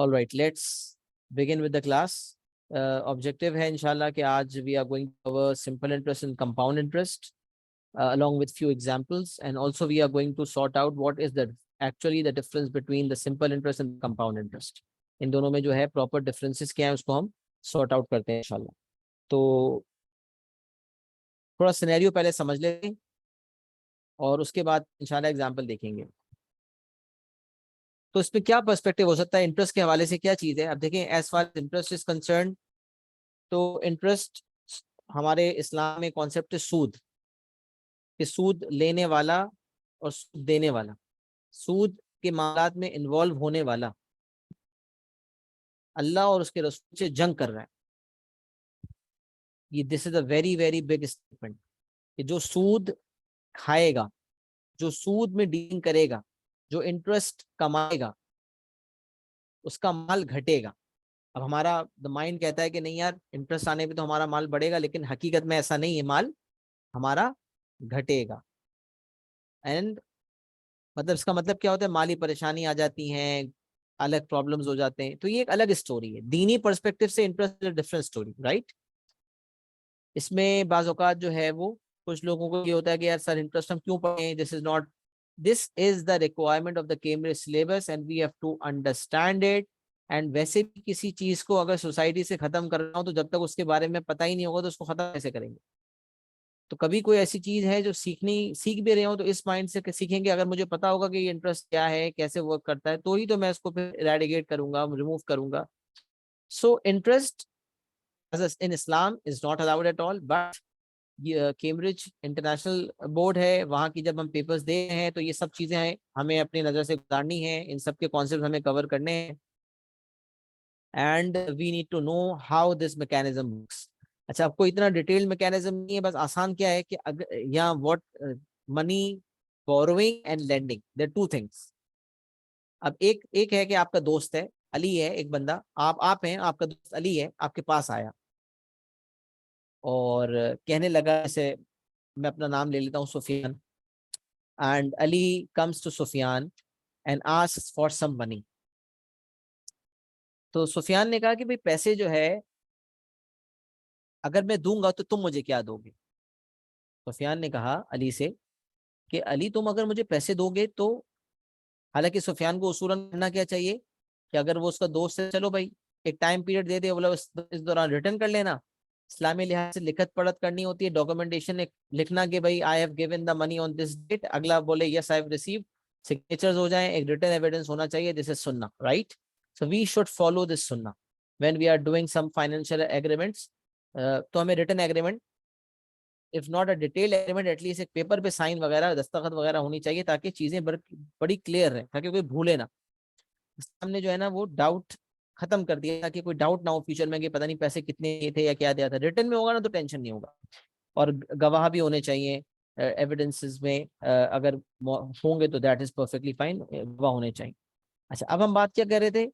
All right, let's begin with the class. Objective है इंशाल्लाह कि आज we are going to cover simple interest and compound interest along with few examples, and also we are going to sort out what is the actually the difference between the simple interest and compound interest. इन दोनों में जो है proper differences क्या है उसको हम sort out करते हैं इंशाल्लाह। तो थोड़ा सिनेरियो पहले समझ लेते हैं और उसके बाद इंशाल्लाह एग्जांपल देखेंगे। तो इसमें क्या पर्सपेक्टिव हो सकता है इंटरेस्ट के हवाले से, क्या चीज़ है। अब देखें, as far interest is concern, तो इंटरेस्ट हमारे इस्लाम में कॉन्सेप्ट है सूद, कि सूद लेने वाला और सूद देने वाला, सूद के मामलात में इन्वॉल्व होने वाला अल्लाह और उसके रसूल से जंग कर रहा है। ये this is a very very big statement कि जो सूद खाएगा, जो सूद में डीलिंग करेगा, जो इंटरेस्ट कमाएगा, उसका माल घटेगा। अब हमारा द माइंड कहता है कि नहीं यार, इंटरेस्ट आने पे तो हमारा माल बढ़ेगा, लेकिन हकीकत में ऐसा नहीं है, माल हमारा घटेगा। एंड मतलब इसका मतलब क्या होता है, माली परेशानी आ जाती हैं, अलग प्रॉब्लम्स हो जाते हैं। तो ये एक अलग स्टोरी है। दीनी पर्सपेक्टिव से इंटरेस्ट डिफरेंट स्टोरी, राइट। इसमें बाज़ औक़ात जो है वो कुछ लोगों को ये होता है कि यार सर इंटरेस्ट हम क्यों पढ़ें, this is the requirement of the Cambridge syllabus and we have to understand it. And वैसे भी किसी चीज को अगर सोसाइटी से खत्म करना हो तो जब तक उसके बारे में पता ही नहीं होगा तो उसको खत्म कैसे करेंगे। तो कभी कोई ऐसी चीज है जो सीख भी रहे हो तो इस माइंड से सीखेंगे, अगर मुझे पता होगा कि ये इंटरेस्ट क्या है, कैसे वर्क करता है, तो ही तो मैं इसको फिर इरेडिकेट करूंगा, रिमूव करूंगा। So interest in Islam is not allowed at all, but ये कैम्ब्रिज इंटरनेशनल बोर्ड है, वहाँ की जब हम पेपर्स दे रहे हैं तो ये सब चीज़ें हैं हमें अपनी नज़र से गुजारनी है, इन सब के कॉन्सेप्ट हमें कवर करने हैं। And we need to know how this mechanism works. अच्छा, आपको इतना डिटेल्ड मैकेनिज्म नहीं है, बस आसान क्या है कि अगर यहाँ what money borrowing and lending, there two things. अब एक एक है कि आपका दोस्त है, अली है, एक बंदा, आप हैं, आपका दोस्त अली है, आपके पास आया और कहने लगा, जैसे मैं अपना नाम ले लेता हूँ, Sufiyan. And Ali comes to Sufiyan and asks for some money. तो सुफियान ने कहा कि भाई पैसे जो है अगर मैं दूंगा तो तुम मुझे क्या दोगे। सुफियान ने कहा अली से कि अली तुम अगर मुझे पैसे दोगे तो, हालांकि सुफियान को उसूलन करना क्या चाहिए कि अगर वो उसका दोस्त है, चलो भाई एक टाइम पीरियड दे दे, बोला इस दौरान रिटर्न कर लेना। इस्लामी लिहाज से लिखत पढ़त करनी होती है, डॉक्यूमेंटेशन लिखना कि भाई I have given the money on this date, अगला बोले yes I have received, signatures हो जाएं, एक रिटर्न एविडेंस होना चाहिए, दिस इज सुन्ना, right. So we should follow this सुन्ना when we are doing some financial agreements. तो हमें return agreement, if not a detailed agreement, at least एक पेपर पे साइन वगैरह, दस्तखत वगैरह होनी चाहिए, ताकि चीजें बड़ी क्लियर रहे, ताकि कोई भूले ना। हमने जो है ना वो डाउट खत्म कर दिया, ताकि कोई डाउट ना हो फ्यूचर में कि पता नहीं पैसे कितने थे या क्या दिया था। रिटर्न में होगा ना तो टेंशन नहीं होगा। और गवाह भी होने चाहिए एविडेंसेस में, अगर होंगे तो दैट इज परफेक्टली फाइन, गवाह होने चाहिए। अच्छा, अब हम बात क्या कर रहे थे,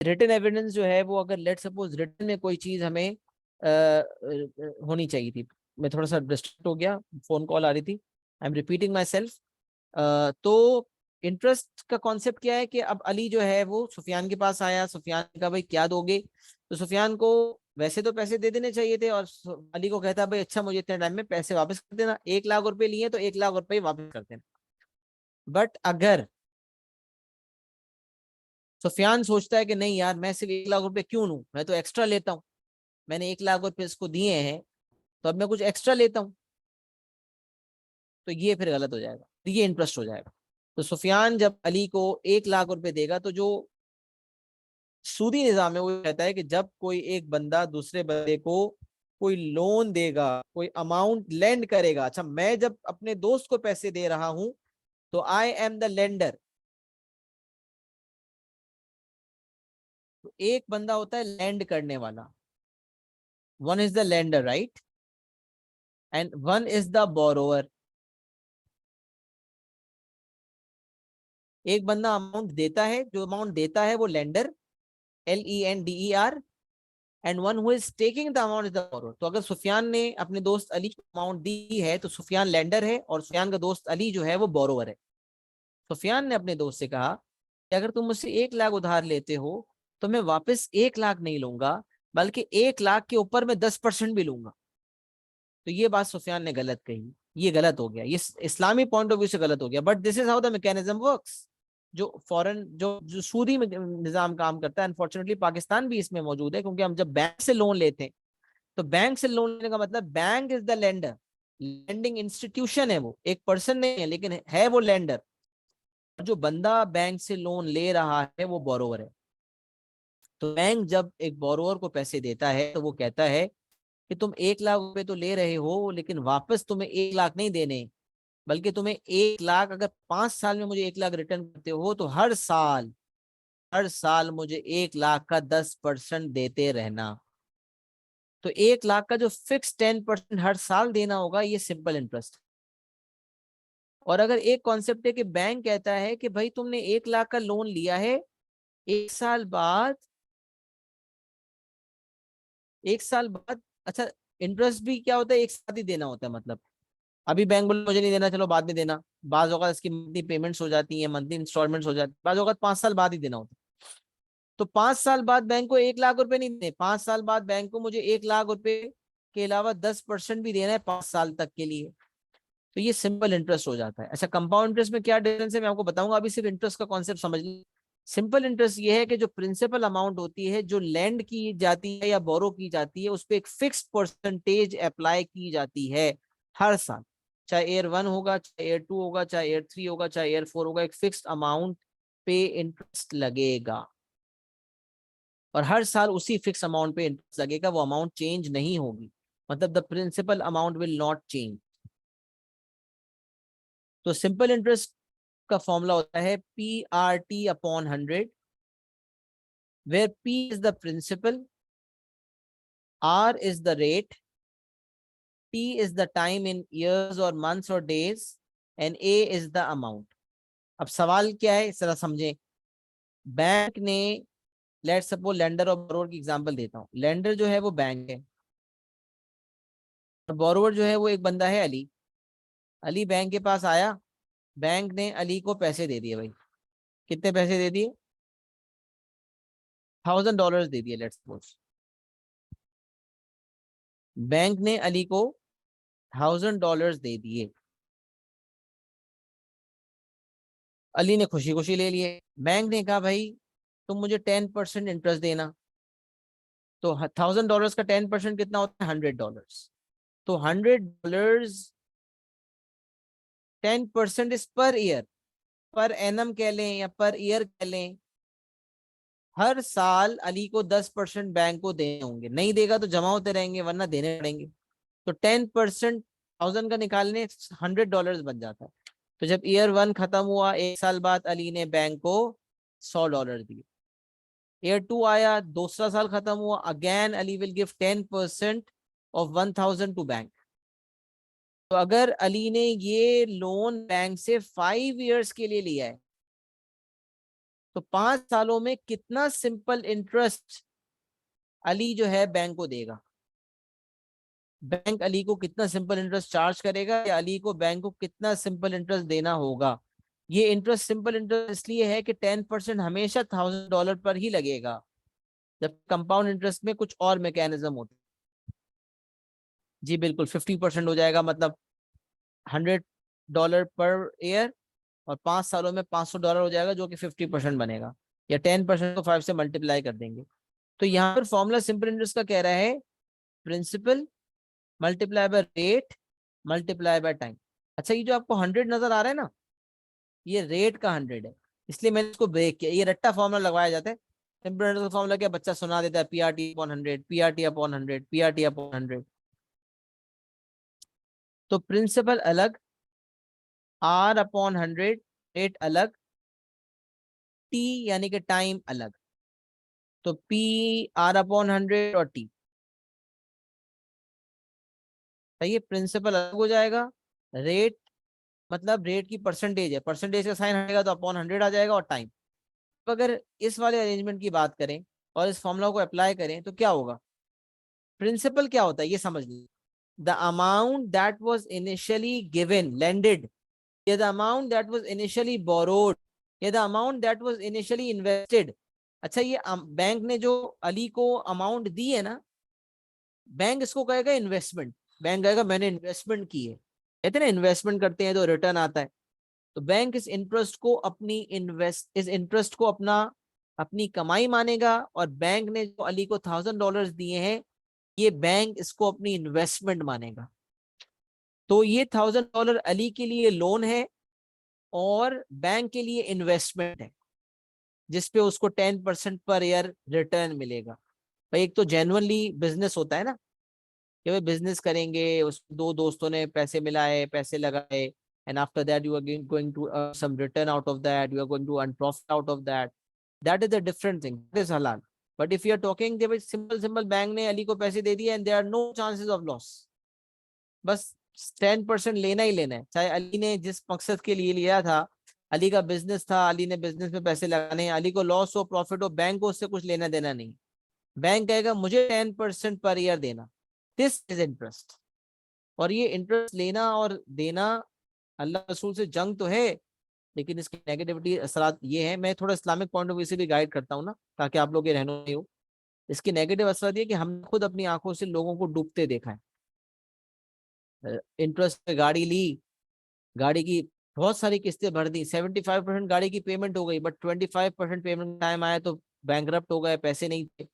रिटन एविडेंस जो है वो, अगर लेट सपोज रिटन में कोई चीज हमें होनी चाहिए थी। मैं थोड़ा सा डिस्ट्रैक्ट हो गया, फोन कॉल आ रही थी, I am repeating my self. तो इंटरेस्ट का कॉन्सेप्ट क्या है कि अब अली जो है वो सुफियान के पास आया, सुफियान का भाई क्या दोगे, तो सुफियान को वैसे तो पैसे दे देने चाहिए थे, और अली को कहता भाई अच्छा मुझे इतने टाइम में पैसे वापस कर देना, 1 लाख रुपए लिए तो 1 लाख रुपए वापस कर देना। बट अगर सुफियान सोचता है कि नहीं यार, मैं सिर्फ 1 लाख रुपए क्यों लूं, मैं तो एक्स्ट्रा लेता हूँ, मैंने 1 लाख रुपए इसको दिए हैं तो अब मैं कुछ एक्स्ट्रा लेता हूँ, तो ये फिर गलत हो जाएगा, तो ये इंटरेस्ट हो जाएगा। तो सुफियान जब अली को 1 लाख रुपए देगा, तो जो सूदी निजाम है वो कहता है कि जब कोई एक बंदा दूसरे बंदे को कोई लोन देगा, कोई अमाउंट लेंड करेगा, अच्छा मैं जब अपने दोस्त को पैसे दे रहा हूं तो आई एम द लेंडर। तो एक बंदा होता है लैंड करने वाला, one is the lender, right, and one is the borrower. एक बंदा अमाउंट देता है, जो अमाउंट देता है वो lender, LENDER, and one who is taking the amount is the borrower. तो अगर सुफियान ने अपने दोस्त अली को अमाउंट दी है तो सुफियान लेंडर है और सुफियान का दोस्त अली जो है वो बोरोवर है। सुफियान ने अपने दोस्त से कहा अगर तुम मुझसे 1 लाख उधार लेते हो तो मैं वापस 1 लाख नहीं लूंगा, बल्कि 1 लाख के ऊपर मैं 10% भी लूंगा। तो ये बात सुफियान ने गलत कही, ये गलत हो गया, ये इस्लामी पॉइंट ऑफ व्यू से गलत हो गया। But this is how the mechanism works. जो फॉरेन जो सूदी निजाम काम करता है, अनफॉर्चुनेटली पाकिस्तान भी इसमें मौजूद है, क्योंकि हम जब बैंक से लोन लेते हैं तो बैंक से लोन लेने का मतलब bank is the lender, lending institution है, वो एक पर्सन नहीं है, लेकिन है वो लेंडर। जो बंदा बैंक से लोन ले रहा है वो बोरोवर है। तो बैंक जब एक बोरोवर को पैसे देता है तो वो कहता है कि तुम 1 लाख रुपए तो ले रहे हो, लेकिन वापस तुम्हें 1 लाख नहीं देने, बल्कि तुम्हें 1 लाख, अगर 5 साल में मुझे 1 लाख रिटर्न करते हो तो हर साल मुझे 1 लाख का 10% देते रहना। तो 1 लाख का जो फिक्स 10% हर साल देना होगा, ये सिंपल इंटरेस्ट। और अगर एक कॉन्सेप्ट है कि बैंक कहता है कि भाई तुमने 1 लाख का लोन लिया है, 1 साल बाद, 1 साल बाद, अच्छा, इंटरेस्ट भी क्या होता है, एक साथ ही देना होता है। मतलब अभी बैंक बोले मुझे नहीं देना, चलो बाद में देना, बाज औकात इसकी मंथली पेमेंट्स हो जाती हैं, मंथली इंस्टॉलमेंट्स हो जाती है, बाज औकात 5 साल बाद ही देना होता है। तो 5 साल बाद बैंक को 1 लाख रुपए नहीं देने, 5 साल बाद बैंक को मुझे 1 लाख रुपए के अलावा 10% भी देना है 5 साल तक के लिए। तो ये सिंपल इंटरेस्ट हो जाता है। अच्छा, कंपाउंड इंटरेस्ट में क्या डिफरेंस है मैं आपको बताऊंगा, अभी सिर्फ इंटरेस्ट का कॉन्सेप्ट समझ लीजिए। सिंपल इंटरेस्ट ये है कि जो प्रिंसिपल अमाउंट होती है जो लैंड की जाती है या बोरो की जाती है, उस पर एक फिक्स्ड परसेंटेज अप्लाई की जाती है हर साल। चाहे ईयर 1 होगा, चाहे ईयर 2 होगा, चाहे ईयर 3 होगा, चाहे ईयर 4 होगा, एक फिक्स्ड अमाउंट पे इंटरेस्ट लगेगा। और हर साल उसी फिक्स अमाउंट पे इंटरेस्ट लगेगा, वो अमाउंट चेंज नहीं होगी। मतलब the principal amount will not change. तो सिंपल इंटरेस्ट का फॉर्मूला होता है PRT/100, where P is the principal, R is the rate, T is the time in years और मंथ्स और days, and A is the amount. अब सवाल क्या है, जरा समझें। बैंक ने, लेट्स सपोज लेंडर और बोरोवर की एग्जांपल देता हूँ। लेंडर जो है वो बैंक है, और बोरोवर जो है वो एक बंदा है अली। अली बैंक के पास आया, बैंक ने अली को पैसे दे दिए भाई। कितने पैसे दे दिए? $1000 दे दिए, लेट्स सपोज। बैंक ने अली को $1000 दे दिए। अली ने खुशी खुशी ले लिए। बैंक ने कहा भाई तुम मुझे 10% इंटरेस्ट देना। तो $1000 का 10% कितना होता है? $100। तो $100, 10% is per year, per annum कह लें या पर ईयर कह लें। हर साल अली को 10% बैंक को देने होंगे, नहीं देगा तो जमा होते रहेंगे, वरना देने पड़ेंगे। तो 10% 1000 का निकालने $100 बन जाता है। तो जब ईयर 1 खत्म हुआ, 1 साल बाद अली ने बैंक को $100 दिए। ईयर 2 आया, दूसरा साल खत्म हुआ, again Ali will give 10% of 1000 to bank. तो अगर अली ने ये लोन बैंक से 5 years के लिए लिया है, तो 5 सालों में कितना सिंपल इंटरेस्ट अली जो है बैंक को देगा? बैंक अली को कितना सिंपल इंटरेस्ट चार्ज करेगा, या अली को बैंक को कितना सिंपल इंटरेस्ट देना होगा? ये इंटरेस्ट सिंपल इंटरेस्ट इसलिए है कि 10% हमेशा $1000 पर ही लगेगा, जब कंपाउंड इंटरेस्ट में कुछ और मैकेनिज्म होता है। जी बिल्कुल, 50% हो जाएगा, मतलब $100 पर ईयर, और 5 सालों में $500 हो जाएगा, जो कि 50% बनेगा। या 10% को 5 से मल्टीप्लाई कर देंगे। तो यहाँ पर फॉर्मूला सिंपल इंटरेस्ट का कह रहा है principal multiply by rate multiply by time. अच्छा, ये जो आपको 100 नजर आ रहा है ना, ये रेट का 100 है, इसलिए मैंने इसको ब्रेक किया। ये रट्टा फॉर्मूला लगवाया जाता है। सिंपल इंटरेस्ट का फॉर्मूला क्या, बच्चा सुना देता है, PRT/100, PRT/100, PRT/100। तो प्रिंसिपल अलग, R/100, रेट अलग, T यानी कि टाइम अलग। तो PR/100 और T, सही है। प्रिंसिपल अलग हो जाएगा, रेट मतलब रेट की परसेंटेज है, परसेंटेज का साइन आएगा तो अपॉन 100 आ जाएगा, और टाइम। तो अगर इस वाले अरेंजमेंट की बात करें और इस फॉर्मूला को अप्लाई करें तो क्या होगा? प्रिंसिपल क्या होता है ये समझ लीजिए। The amount that was initially given, lended, या the amount that was initially borrowed, या the amount that was initially invested. अच्छा, ये बैंक ने जो अली को अमाउंट दी है ना, बैंक इसको कहेगा इन्वेस्टमेंट। बैंक कहेगा मैंने इन्वेस्टमेंट की है। कहते हैं ना इन्वेस्टमेंट करते हैं तो रिटर्न आता है। तो बैंक इस इंटरेस्ट को अपना अपनी कमाई मानेगा, और बैंक ने जो अली को $1000 दिए हैं, ये बैंक इसको अपनी इन्वेस्टमेंट मानेगा। तो ये $1000 अली के लिए लोन है और बैंक के लिए इन्वेस्टमेंट है, जिसपे उसको 10% पर ईयर रिटर्न मिलेगा। भाई एक तो जेन्युइनली बिजनेस होता है ना, कि भाई बिजनेस करेंगे, उस दो दोस्तों ने पैसे मिलाए, पैसे लगाए, and after that you are going to some return out of that, you are going to earn profit out of that. That is a different thing, that is halal. But if you are talking कि भाई simple bank ने अली को पैसे दे दिए and there are no chances of loss, बस 10% लेना ही लेना है, चाहे अली ने जिस मकसद के लिए लिया था, अली का बिजनेस था, अली ने बिजनेस में पैसे लगाने हैं, अली को लॉस हो प्रॉफिट हो, बैंक को उससे कुछ लेना देना नहीं। बैंक कहेगा मुझे 10% पर ईयर देना, दिस इज इंटरेस्ट। और ये इंटरेस्ट लेना और देना, अल्लाह रसूल से जंग तो है, लेकिन इसकी नेगेटिविटी असरात ये है, मैं थोड़ा इस्लामिक पॉइंट ऑफ व्यू से भी गाइड करता हूँ ना, ताकि आप लोग ये रहनुमाई हो। इसकी नेगेटिव असरात ये कि हमने खुद अपनी आंखों से लोगों को डूबते देखा है। इंटरेस्ट पे गाड़ी ली, गाड़ी की बहुत सारी किस्तें भर दी, 75% गाड़ी की पेमेंट हो गई, बट 25% पेमेंट टाइम आया तो बैंकरप्ट हो गए, पैसे नहीं थे,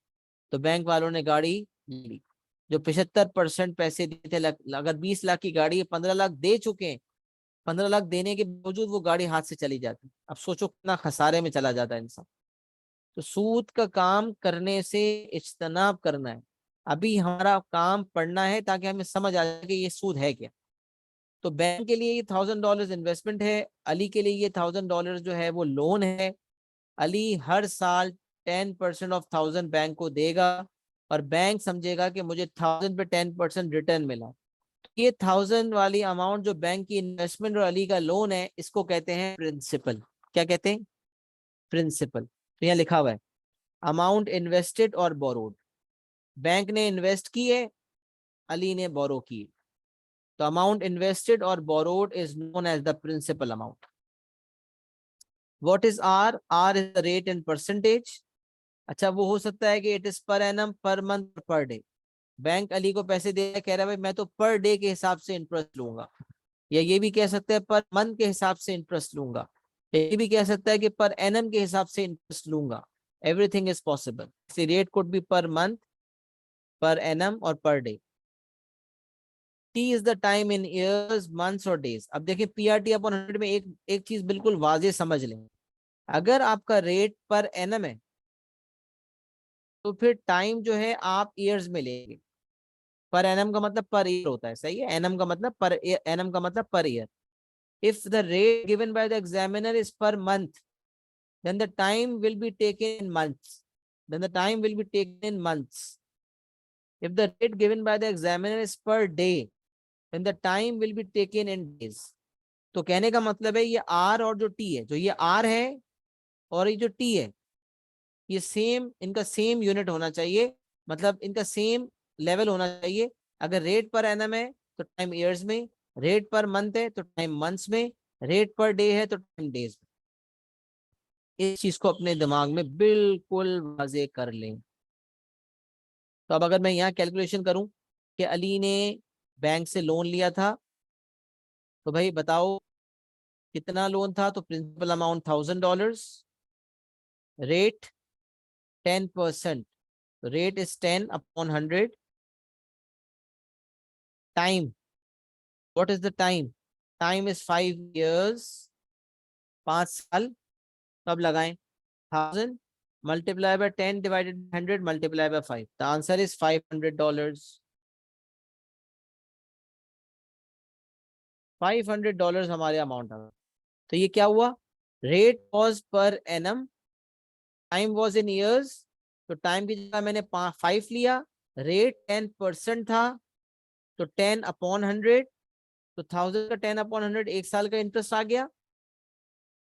तो बैंक वालों ने गाड़ी ली। जो 75% पैसे दिए थे, अगर 20 लाख की गाड़ी है, 15 लाख दे चुके हैं, 15 लाख देने के बावजूद वो गाड़ी हाथ से चली जाती। अब सोचो कितना खसारे में चला जाता है इंसान। तो सूद का काम करने से इज्तनाब करना है। अभी हमारा काम पढ़ना है ताकि हमें समझ आ जाए कि ये सूद है क्या। तो बैंक के लिए ये $1000 इन्वेस्टमेंट है, अली के लिए ये $1000 जो है वो लोन है। अली हर साल 10% ऑफ 1000 बैंक को देगा, और बैंक समझेगा कि मुझे 1000 पे 10% रिटर्न मिला। ये 1000 वाली अमाउंट जो बैंक की इन्वेस्टमेंट और अली का लोन है, इसको कहते हैं प्रिंसिपल। क्या कहते हैं? प्रिंसिपल। तो यहाँ लिखा हुआ है अमाउंट इन्वेस्टेड और बोरोड। बैंक ने इन्वेस्ट की है, अली ने बोरो की है। तो अमाउंट इन्वेस्टेड और borrowed is known as the principal amount. What is R? R is the rate in percentage. अच्छा, वो हो सकता है कि it is per annum, per month, per day. Bank Ali को पैसे दे रहा है, कह रहा है भाई मैं तो पर डे के हिसाब से इंटरेस्ट लूंगा, या ये भी कह सकते हैं पर मंथ के हिसाब से इंटरेस्ट लूंगा, ये भी कह सकता है कि पर एनम के हिसाब से इंटरेस्ट लूंगा। Everything is possible. Rate could be per month, per annum और per day. T is the time in years, months और डेज। अब देखिए पीआरटी अपॉन 100 में एक चीज बिल्कुल वाजे समझ लें। अगर आपका रेट पर एनम है तो फिर टाइम जो है आप ईयर्स में लेंगे। पर एनम का मतलब पर ईयर होता है, सही है। एनम का मतलब पर, एनम का मतलब per year. If the rate given by the examiner is per month, then the time will be taken in months. Then the time will be taken in months. If the rate given by the examiner is per day, then the time will be taken in days. तो कहने का मतलब है ये R और जो T है, जो ये R है और ये जो T है, ये सेम, इनका सेम यूनिट होना चाहिए, मतलब इनका सेम लेवल होना चाहिए। अगर रेट पर एनम है तो टाइम ईयर्स में, रेट पर मंथ है तो टाइम मंथ्स में, रेट पर डे है तो टाइम डेज में। इस चीज को अपने दिमाग में बिल्कुल वाजे कर लें। तो अब अगर मैं यहाँ कैलकुलेशन करूं कि अली ने बैंक से लोन लिया था, तो भाई बताओ कितना लोन था। तो principal amount $1000, rate 10%, rate is 10/100। Time, what is the time? Time is 5 years, 5 साल। कब लगाएं? 1000 multiply by 10 divided 100 multiply by 5। The answer is $500। $500 हमारे अमाउंट आ। तो ये क्या हुआ? Rate was per annum, time was in years. तो टाइम की जगह मैंने 5 लिया, रेट 10% था, तो 10/100। तो 1000 का 10/100 एक साल का इंटरेस्ट आ गया।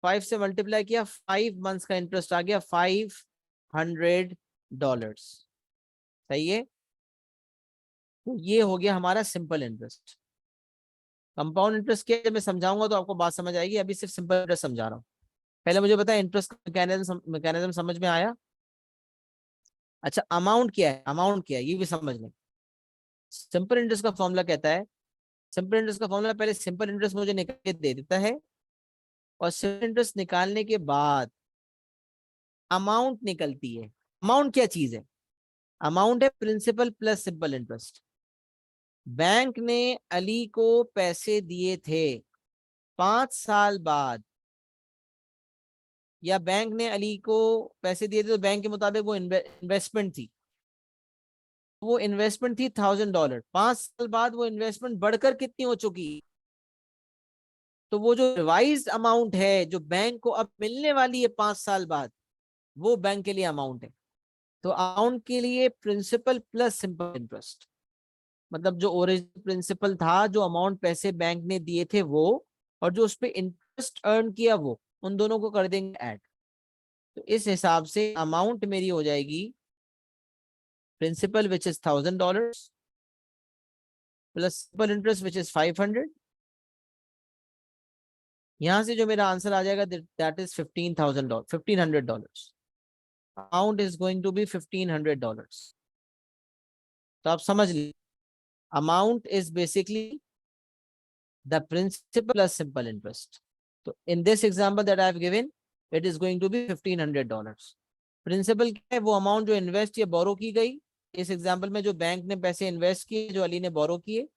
5 से मल्टीप्लाई किया, 5 मंथ्स का इंटरेस्ट आ गया, $500। सही है। तो ये हो गया हमारा सिंपल इंटरेस्ट। कंपाउंड इंटरेस्ट क्या है, मैं समझाऊंगा तो आपको बात समझ आएगी, अभी सिर्फ सिंपल इंटरेस्ट समझा रहा हूँ। पहले मुझे बताया इंटरेस्ट मैकेनिज्म समझ में आया? अच्छा, अमाउंट क्या है, अमाउंट क्या है ये भी समझ लें। सिंपल इंटरेस्ट का फॉर्मूला कहता है, सिंपल इंटरेस्ट का फॉर्मूला पहले सिंपल इंटरेस्ट मुझे निकाल के दे देता है, और सिंपल इंटरेस्ट निकालने के बाद अमाउंट निकलती है। अमाउंट क्या चीज है? अमाउंट है principal plus simple interest. Bank ने अली को पैसे दिए थे 5 साल बाद, या बैंक ने अली को पैसे दिए थे तो बैंक के मुताबिक वो इन्वेस्टमेंट थी, वो इन्वेस्टमेंट थी $1000। 5 साल बाद वो इन्वेस्टमेंट बढ़कर कितनी हो चुकी? तो वो जो रिवाइज अमाउंट है जो बैंक को अब मिलने वाली है 5 साल बाद, वो बैंक के लिए अमाउंट है। तो अमाउंट के लिए प्रिंसिपल प्लस सिंपल इंटरेस्ट, मतलब जो ओरिजिनल प्रिंसिपल था, जो अमाउंट पैसे बैंक ने दिए थे वो, और जो उस पर इंटरेस्ट अर्न किया वो, उन दोनों को कर देंगे ऐड। तो इस हिसाब से अमाउंट मेरी हो जाएगी principal which is $1000 plus simple interest which is 500। यहां से जो मेरा आंसर आ जाएगा that is $1500। Amount is going to be $1500। तो आप समझ लीजिए, amount is basically the principal plus simple interest. तो in this example that I have given, it is going to be $1500। Principal क्या है? वो अमाउंट जो इन्वेस्ट या बोरो की गई, इस एग्जांपल में जो बैंक ने पैसे इन्वेस्ट किए, जो अली ने बोरो किए।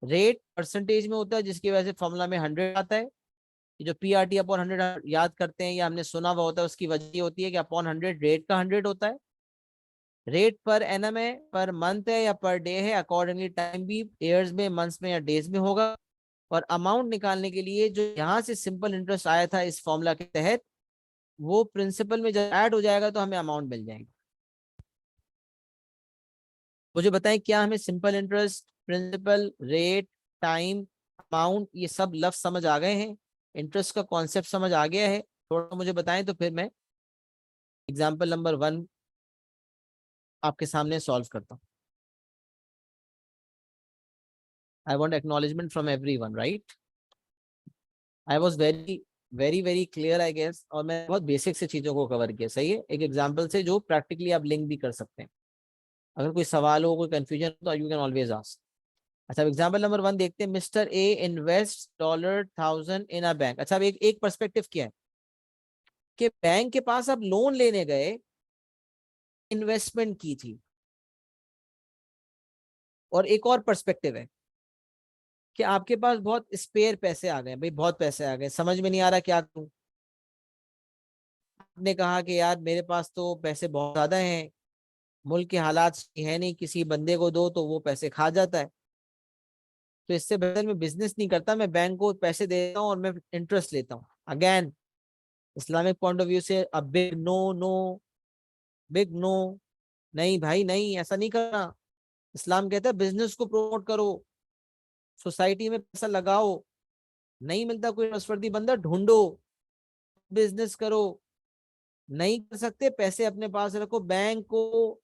रेट परसेंटेज में होता है, जिसकी वजह से फॉर्मूला में 100 आता है। जो PRT अपॉन 100 याद करते हैं या हमने सुना हुआ होता है, उसकी वजह होती है कि अपॉन 100 रेट का 100 होता है। रेट पर एनम है, पर मंथ है या पर डे है, अकॉर्डिंगली टाइम भी ईयर्स में, मंथ्स में या डेज में होगा। और अमाउंट निकालने के लिए जो यहाँ से सिंपल इंटरेस्ट आया था इस फॉर्मूला के तहत, वो प्रिंसिपल में जब ऐड हो जाएगा तो हमें अमाउंट मिल जाएगी। मुझे बताएं, क्या हमें simple interest, principal, rate, time, amount, ये सब लफ्ज समझ आ गए हैं? इंटरेस्ट का कॉन्सेप्ट समझ आ गया है? थोड़ा मुझे बताएं तो फिर मैं एग्जाम्पल नंबर 1 आपके सामने सॉल्व करता हूँ। I want acknowledgement from everyone, right? I was very very very clear I guess, और मैं बहुत बेसिक से चीजों को कवर किया, सही है, एक एग्जाम्पल से जो प्रैक्टिकली आप लिंक भी कर सकते हैं। अगर कोई सवाल हो, कोई कंफ्यूजन हो, तो यू कैन ऑलवेज आस्क। अच्छा, एग्जाम्पल नंबर 1 देखते हैं। Mister A invest $1000 in a bank. अच्छा, अब एक पर्सपेक्टिव क्या है कि बैंक के पास आप लोन लेने गए, इन्वेस्टमेंट की थी। और एक और पर्सपेक्टिव है कि आपके पास बहुत स्पेयर पैसे आ गए, भाई बहुत पैसे आ गए, समझ में नहीं आ रहा क्या करूं। आपने कहा कि यार मेरे पास तो पैसे बहुत ज्यादा हैं, मुल्क के हालात है नहीं, किसी बंदे को दो तो वो पैसे खा जाता है, तो इससे बेहतर मैं बिजनेस नहीं करता, मैं बैंक को पैसे देता हूँ और मैं इंटरेस्ट लेता हूँ। Again, Islamic point of view से a big no, no, big no. नहीं भाई नहीं, ऐसा नहीं करना। इस्लाम कहता है बिजनेस को प्रमोट करो, सोसाइटी में पैसा लगाओ, नहीं मिलता कोई ट्रस्टवर्दी बंदा ढूंढो, बिजनेस करो। नहीं कर सकते, पैसे अपने पास रखो, बैंक को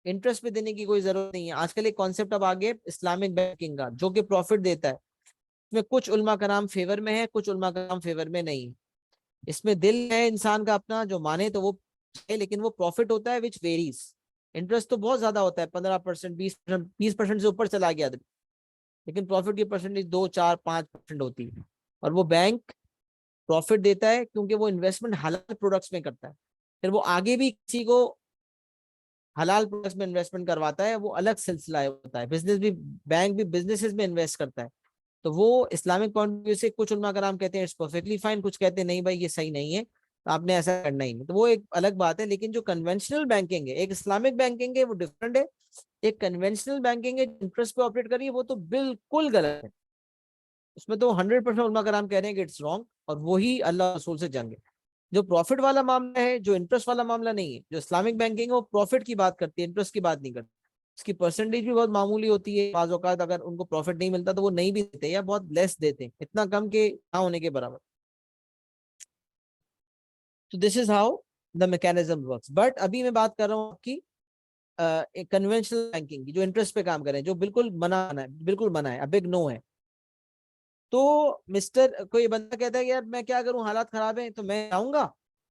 इंटरेस्ट पे देने की कोई जरूरत नहीं है। आजकल एक कॉन्सेप्ट अब आ गया इस्लामिक बैंकिंग का, जो कि प्रॉफिट देता है। इसमें कुछ उलमा का नाम फेवर में है, कुछ उलमा का नाम फेवर में नहीं है। इसमें दिल है इंसान का अपना, जो माने तो वो है, लेकिन वो प्रॉफिट होता है विच वेरीज। इंटरेस्ट तो बहुत ज्यादा होता है, 15%, 20%, 20% से ऊपर चला गया, लेकिन प्रॉफिट की परसेंटेज 2, 4, 5% होती है। और वो बैंक प्रॉफिट देता है क्योंकि वो इन्वेस्टमेंट हलाल प्रोडक्ट्स में करता है। फिर वो आगे भी किसी को हलाल प्रोडक्ट्स में इन्वेस्टमेंट करवाता है, वो अलग सिलसिला होता है। बिजनेस भी, बैंक भी बिजनेसेस में इन्वेस्ट करता है। तो वो इस्लामिक पॉइंट ऑफ व्यू से कुछ उलमा कराम कहते हैं इट्स परफेक्टली फाइन, कुछ कहते हैं नहीं भाई ये सही नहीं है, तो आपने ऐसा करना ही नहीं, तो वो एक अलग बात है। लेकिन जो कन्वेंशनल बैंकिंग है, एक इस्लामिक बैंकिंग है, वो डिफरेंट है। एक कन्वेंशनल बैंकिंग है, इंटरेस्ट पे ऑपरेट करिए, वो तो बिल्कुल गलत है। उसमें तो 100% उलमा कराम कह रहे हैं कि इट्स रॉन्ग, और वही अल्लाह रसूल से जंग है। जो प्रॉफिट वाला मामला है, जो इंटरेस्ट वाला मामला नहीं है, जो इस्लामिक बैंकिंग है वो प्रॉफिट की बात करती है, इंटरेस्ट की बात नहीं करती। इसकी परसेंटेज भी बहुत मामूली होती है, बाज़ औक़ात अगर उनको प्रॉफिट नहीं मिलता तो वो नहीं भी देते या बहुत लेस देते हैं, इतना कम के ना होने के बराबर। तो this is how the mechanism works. But अभी मैं बात कर रहा हूँ आपकी कन्वेंशनल बैंकिंग की, जो इंटरेस्ट पे काम कर रहे हैं, जो बिल्कुल मना है, बिल्कुल मना है, अब बिग नो है। तो मिस्टर कोई बंदा कहता है कि यार मैं क्या करूं, हालात खराब है, तो मैं आऊंगा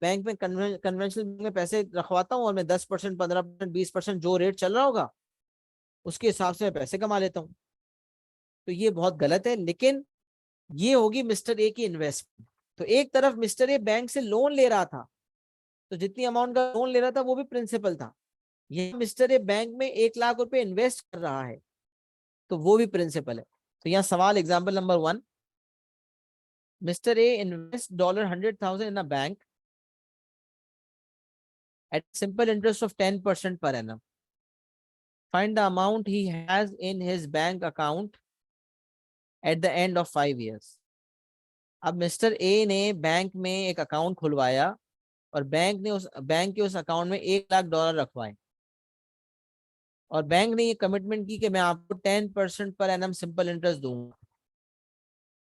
बैंक में, कन्वेंशनल बैंक में पैसे रखवाता हूँ और मैं 10%, 15%, 20% जो रेट चल रहा होगा उसके हिसाब से मैं पैसे कमा लेता हूँ। तो ये बहुत गलत है। लेकिन ये होगी मिस्टर ए की इन्वेस्टमेंट। तो एक तरफ मिस्टर ए बैंक से लोन ले रहा था, तो जितनी अमाउंट का लोन ले रहा था वो भी प्रिंसिपल था। ये मिस्टर ए बैंक में 1 लाख रुपए इन्वेस्ट कर रहा है, तो वो भी प्रिंसिपल है। तो यहाँ सवाल example number 1, mister A invest $100,000 in a bank at simple interest of 10% per annum. Find the amount he has in his bank account at the end of 5 years. अब मिस्टर ए ने bank में एक account खुलवाया और bank के उस account में $1 लाख रखवाए, और बैंक ने ये कमिटमेंट की कि मैं आपको 10% पर एनम सिंपल इंटरेस्ट दूंगा।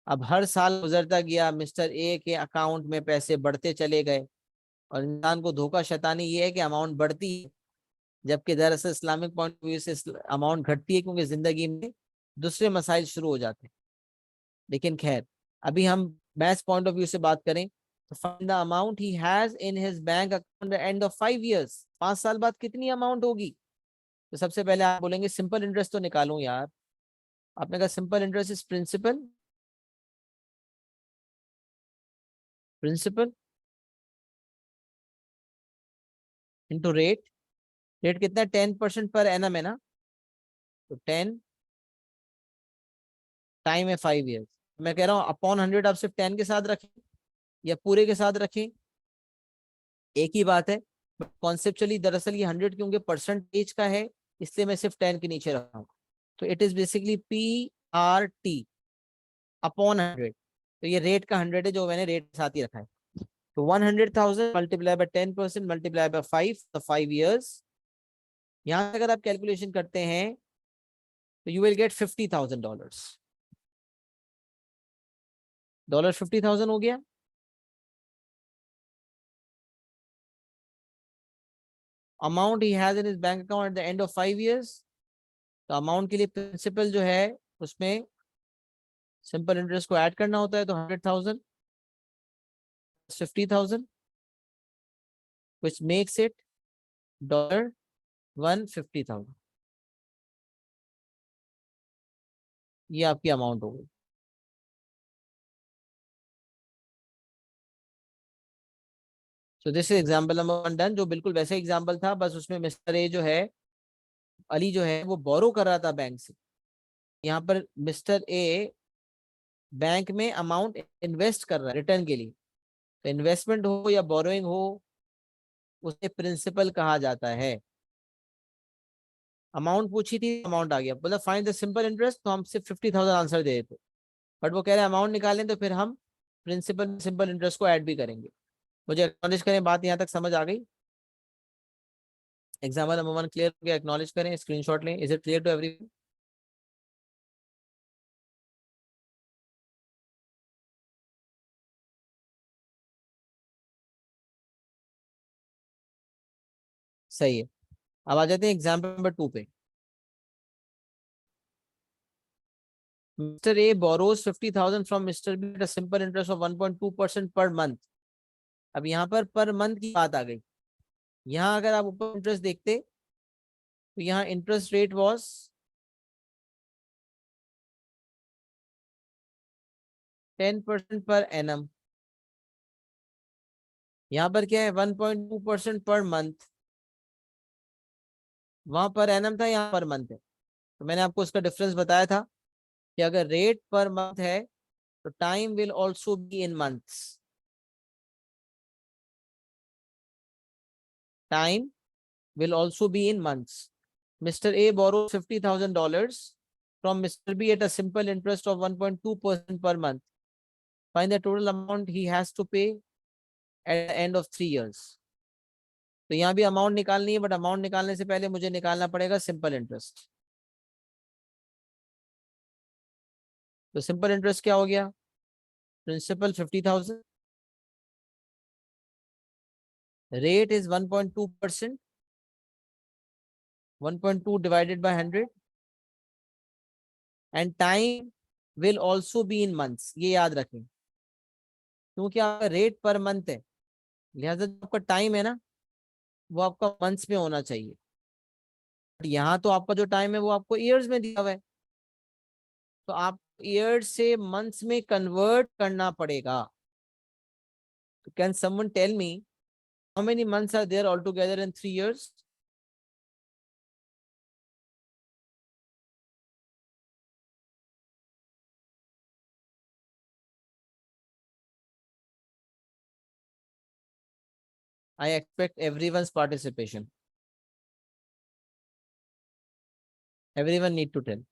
अब हर साल गुजरता गया, मिस्टर ए के अकाउंट में पैसे बढ़ते चले गए, और इंसान को धोखा शैतानी ये है कि अमाउंट बढ़ती है, जबकि दरअसल इस्लामिक पॉइंट ऑफ व्यू से अमाउंट घटती है, क्योंकि जिंदगी में दूसरे मसाइल शुरू हो जाते हैं। लेकिन खैर, अभी हम मैथ्स पॉइंट ऑफ व्यू से बात करें तो find the amount he has in his bank account eight the end of 5 years। 5 साल बाद कितनी अमाउंट होगी? तो सबसे पहले आप बोलेंगे सिंपल इंटरेस्ट तो निकालूं यार। आपने कहा simple interest is principal, principal into rate. Rate कितना है? 10% पर एनम है ना, तो 10 टाइम है 5 years। मैं कह रहा हूँ अपॉन 100 आप सिर्फ 10 के साथ रखें या पूरे के साथ रखें, एक ही बात है। कॉन्सेप्चुअली दरअसल ये 100 क्योंकि परसेंटेज का है, इसलिए मैं सिर्फ 10 के नीचे रखा हूँ। तो it is basically PRT upon 100। तो ये रेट का 100 है जो मैंने रेट के साथ ही रखा है। तो 100,000 मल्टीप्लाई बाय 10% मल्टीप्लाई बाय 5 यहाँ से अगर आप कैलकुलेशन करते हैं तो यू विल गेट $50,000। डॉलर 50,000 हो गया। Amount he has in his bank account eight the end of 5 years। तो अमाउंट के लिए प्रिंसिपल जो है उसमें सिंपल इंटरेस्ट को ऐड करना होता है, तो 100,000 50,000 which makes it $150,000। ये आपकी अमाउंट हो गई। So this is example number 1 done, जो बिल्कुल वैसे एग्जाम्पल था, बस उसमें मिस्टर ए जो है, अली जो है, वो बोरो कर रहा था बैंक से। यहाँ पर मिस्टर ए बैंक में अमाउंट इन्वेस्ट कर रहा है रिटर्न के लिए। तो इन्वेस्टमेंट हो या बोरोइंग हो, उसे प्रिंसिपल कहा जाता है। अमाउंट पूछी थी, अमाउंट आ गया, मतलब फाइंड द सिंपल इंटरेस्ट, तो हम सिर्फ 50,000 आंसर दे देते। बट वो कह रहे हैं अमाउंट निकालें, तो फिर हम प्रिंसिपल सिंपल इंटरेस्ट को ऐड भी करेंगे। मुझे एक्नॉलेज करें, बात यहाँ तक समझ आ गई? एग्जाम्पल नंबर 1 क्लियर हो गया? एक्नॉलेज करें, स्क्रीनशॉट लें। Is it clear to everyone? सही है। अब आ जाते हैं एग्जाम्पल नंबर 2 पे। Mister A borrows 50,000 from mister B at a simple interest of 1.2% per month. अब यहाँ पर मंथ की बात आ गई। यहाँ अगर आप ऊपर इंटरेस्ट देखते तो यहाँ interest rate was 10% per annum. यहाँ पर क्या है? 1.2% पर मंथ। वहां पर एनम था, यहाँ पर मंथ है। तो मैंने आपको उसका डिफरेंस बताया था कि अगर रेट पर मंथ है तो time will also be in months. Time will also be in months. Mr. A borrows $50,000 from Mr. B at a simple interest of 1.2% per month. Find the total amount he has to pay at the end of 3 years. तो यहाँ भी amount निकालनी है, but amount निकालने से पहले मुझे निकालना पड़ेगा सिंपल इंटरेस्ट। तो सिंपल इंटरेस्ट क्या हो गया? Principal 50,000, rate is 1.2%, 1.2 divided by 100, and time will also be in months, ये याद रखें, क्योंकि आपका रेट पर मंथ है, लिहाजा जो आपका टाइम है ना वो आपका मंथ्स में होना चाहिए। यहाँ तो आपका जो टाइम है वो आपको ईयर्स में दिया हुआ है, तो आप ईयर्स से मंथ्स में कन्वर्ट करना पड़ेगा। तो can someone tell me how many months are there all together in 3 years? I expect everyone's participation. Everyone need to tell.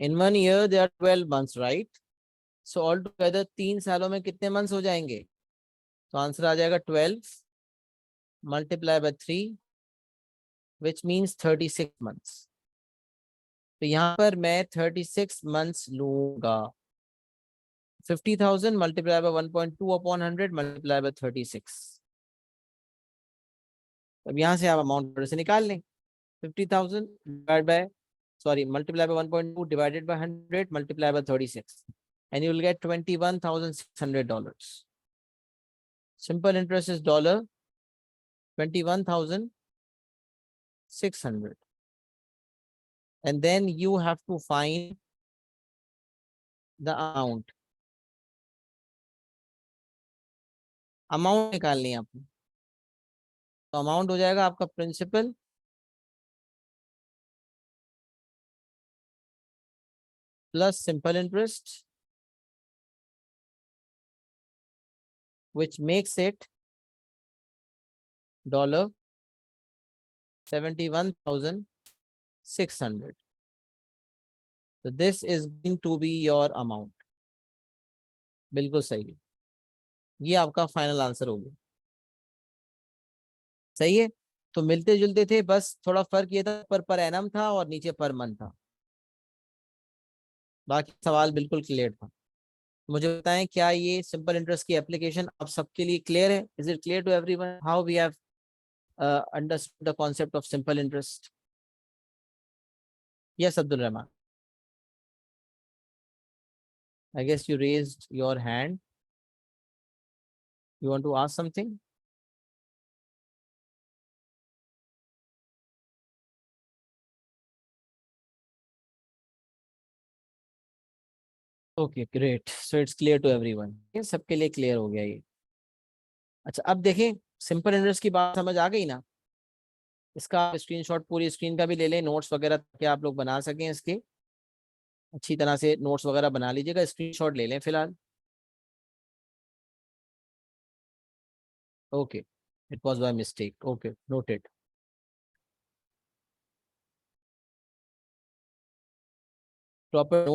In 1 year there are 12 months, right? So all together 3 सालों में कितने months हो जाएंगे? तो answer आ जाएगा 12 multiply by 3 which means 36 months. तो यहाँ पर मैं 36 मंथ्स लूंगा। 50,000 multiply by 1.2 upon 100 multiply bye 36। अब यहाँ से आप अमाउंट से निकाल लें। 50,000 divide by multiply by 1.2 divided by 100 multiply by 36 and you will get $21,600. Simple interest is $21,600, and then you have to find the amount निकालनी है आपको। तो अमाउंट हो जाएगा आपका principal plus simple interest which makes it $71,600. So this is going to be your amount. बिल्कुल सही है, ये आपका फाइनल आंसर होगा। सही है, तो मिलते जुलते थे, बस थोड़ा फर्क ये था पर एनम था और नीचे पर मंथ था। बाकी सवाल बिल्कुल क्लियर था। मुझे बताएं क्या ये सिंपल इंटरेस्ट की एप्लीकेशन आप सबके लिए क्लियर है? Is it clear to everyone how we have understood the concept of simple interest? Yes, Abdul Rahman. I guess you raised your hand. You want to ask something? Okay, great. So it's clear to everyone. ये सबके लिए clear हो गया ये। अच्छा, अब देखें, simple interest की बात समझ आ गई ना? इसका स्क्रीनशॉट पूरी स्क्रीन का भी ले लें, नोट्स वगैरह ताकि आप लोग बना सकें इसके। अच्छी तरह से नोट्स वगैरह बना लीजिएगा, स्क्रीनशॉट ले लें फिलहाल। Okay, it was by mistake. Okay, noted. Proper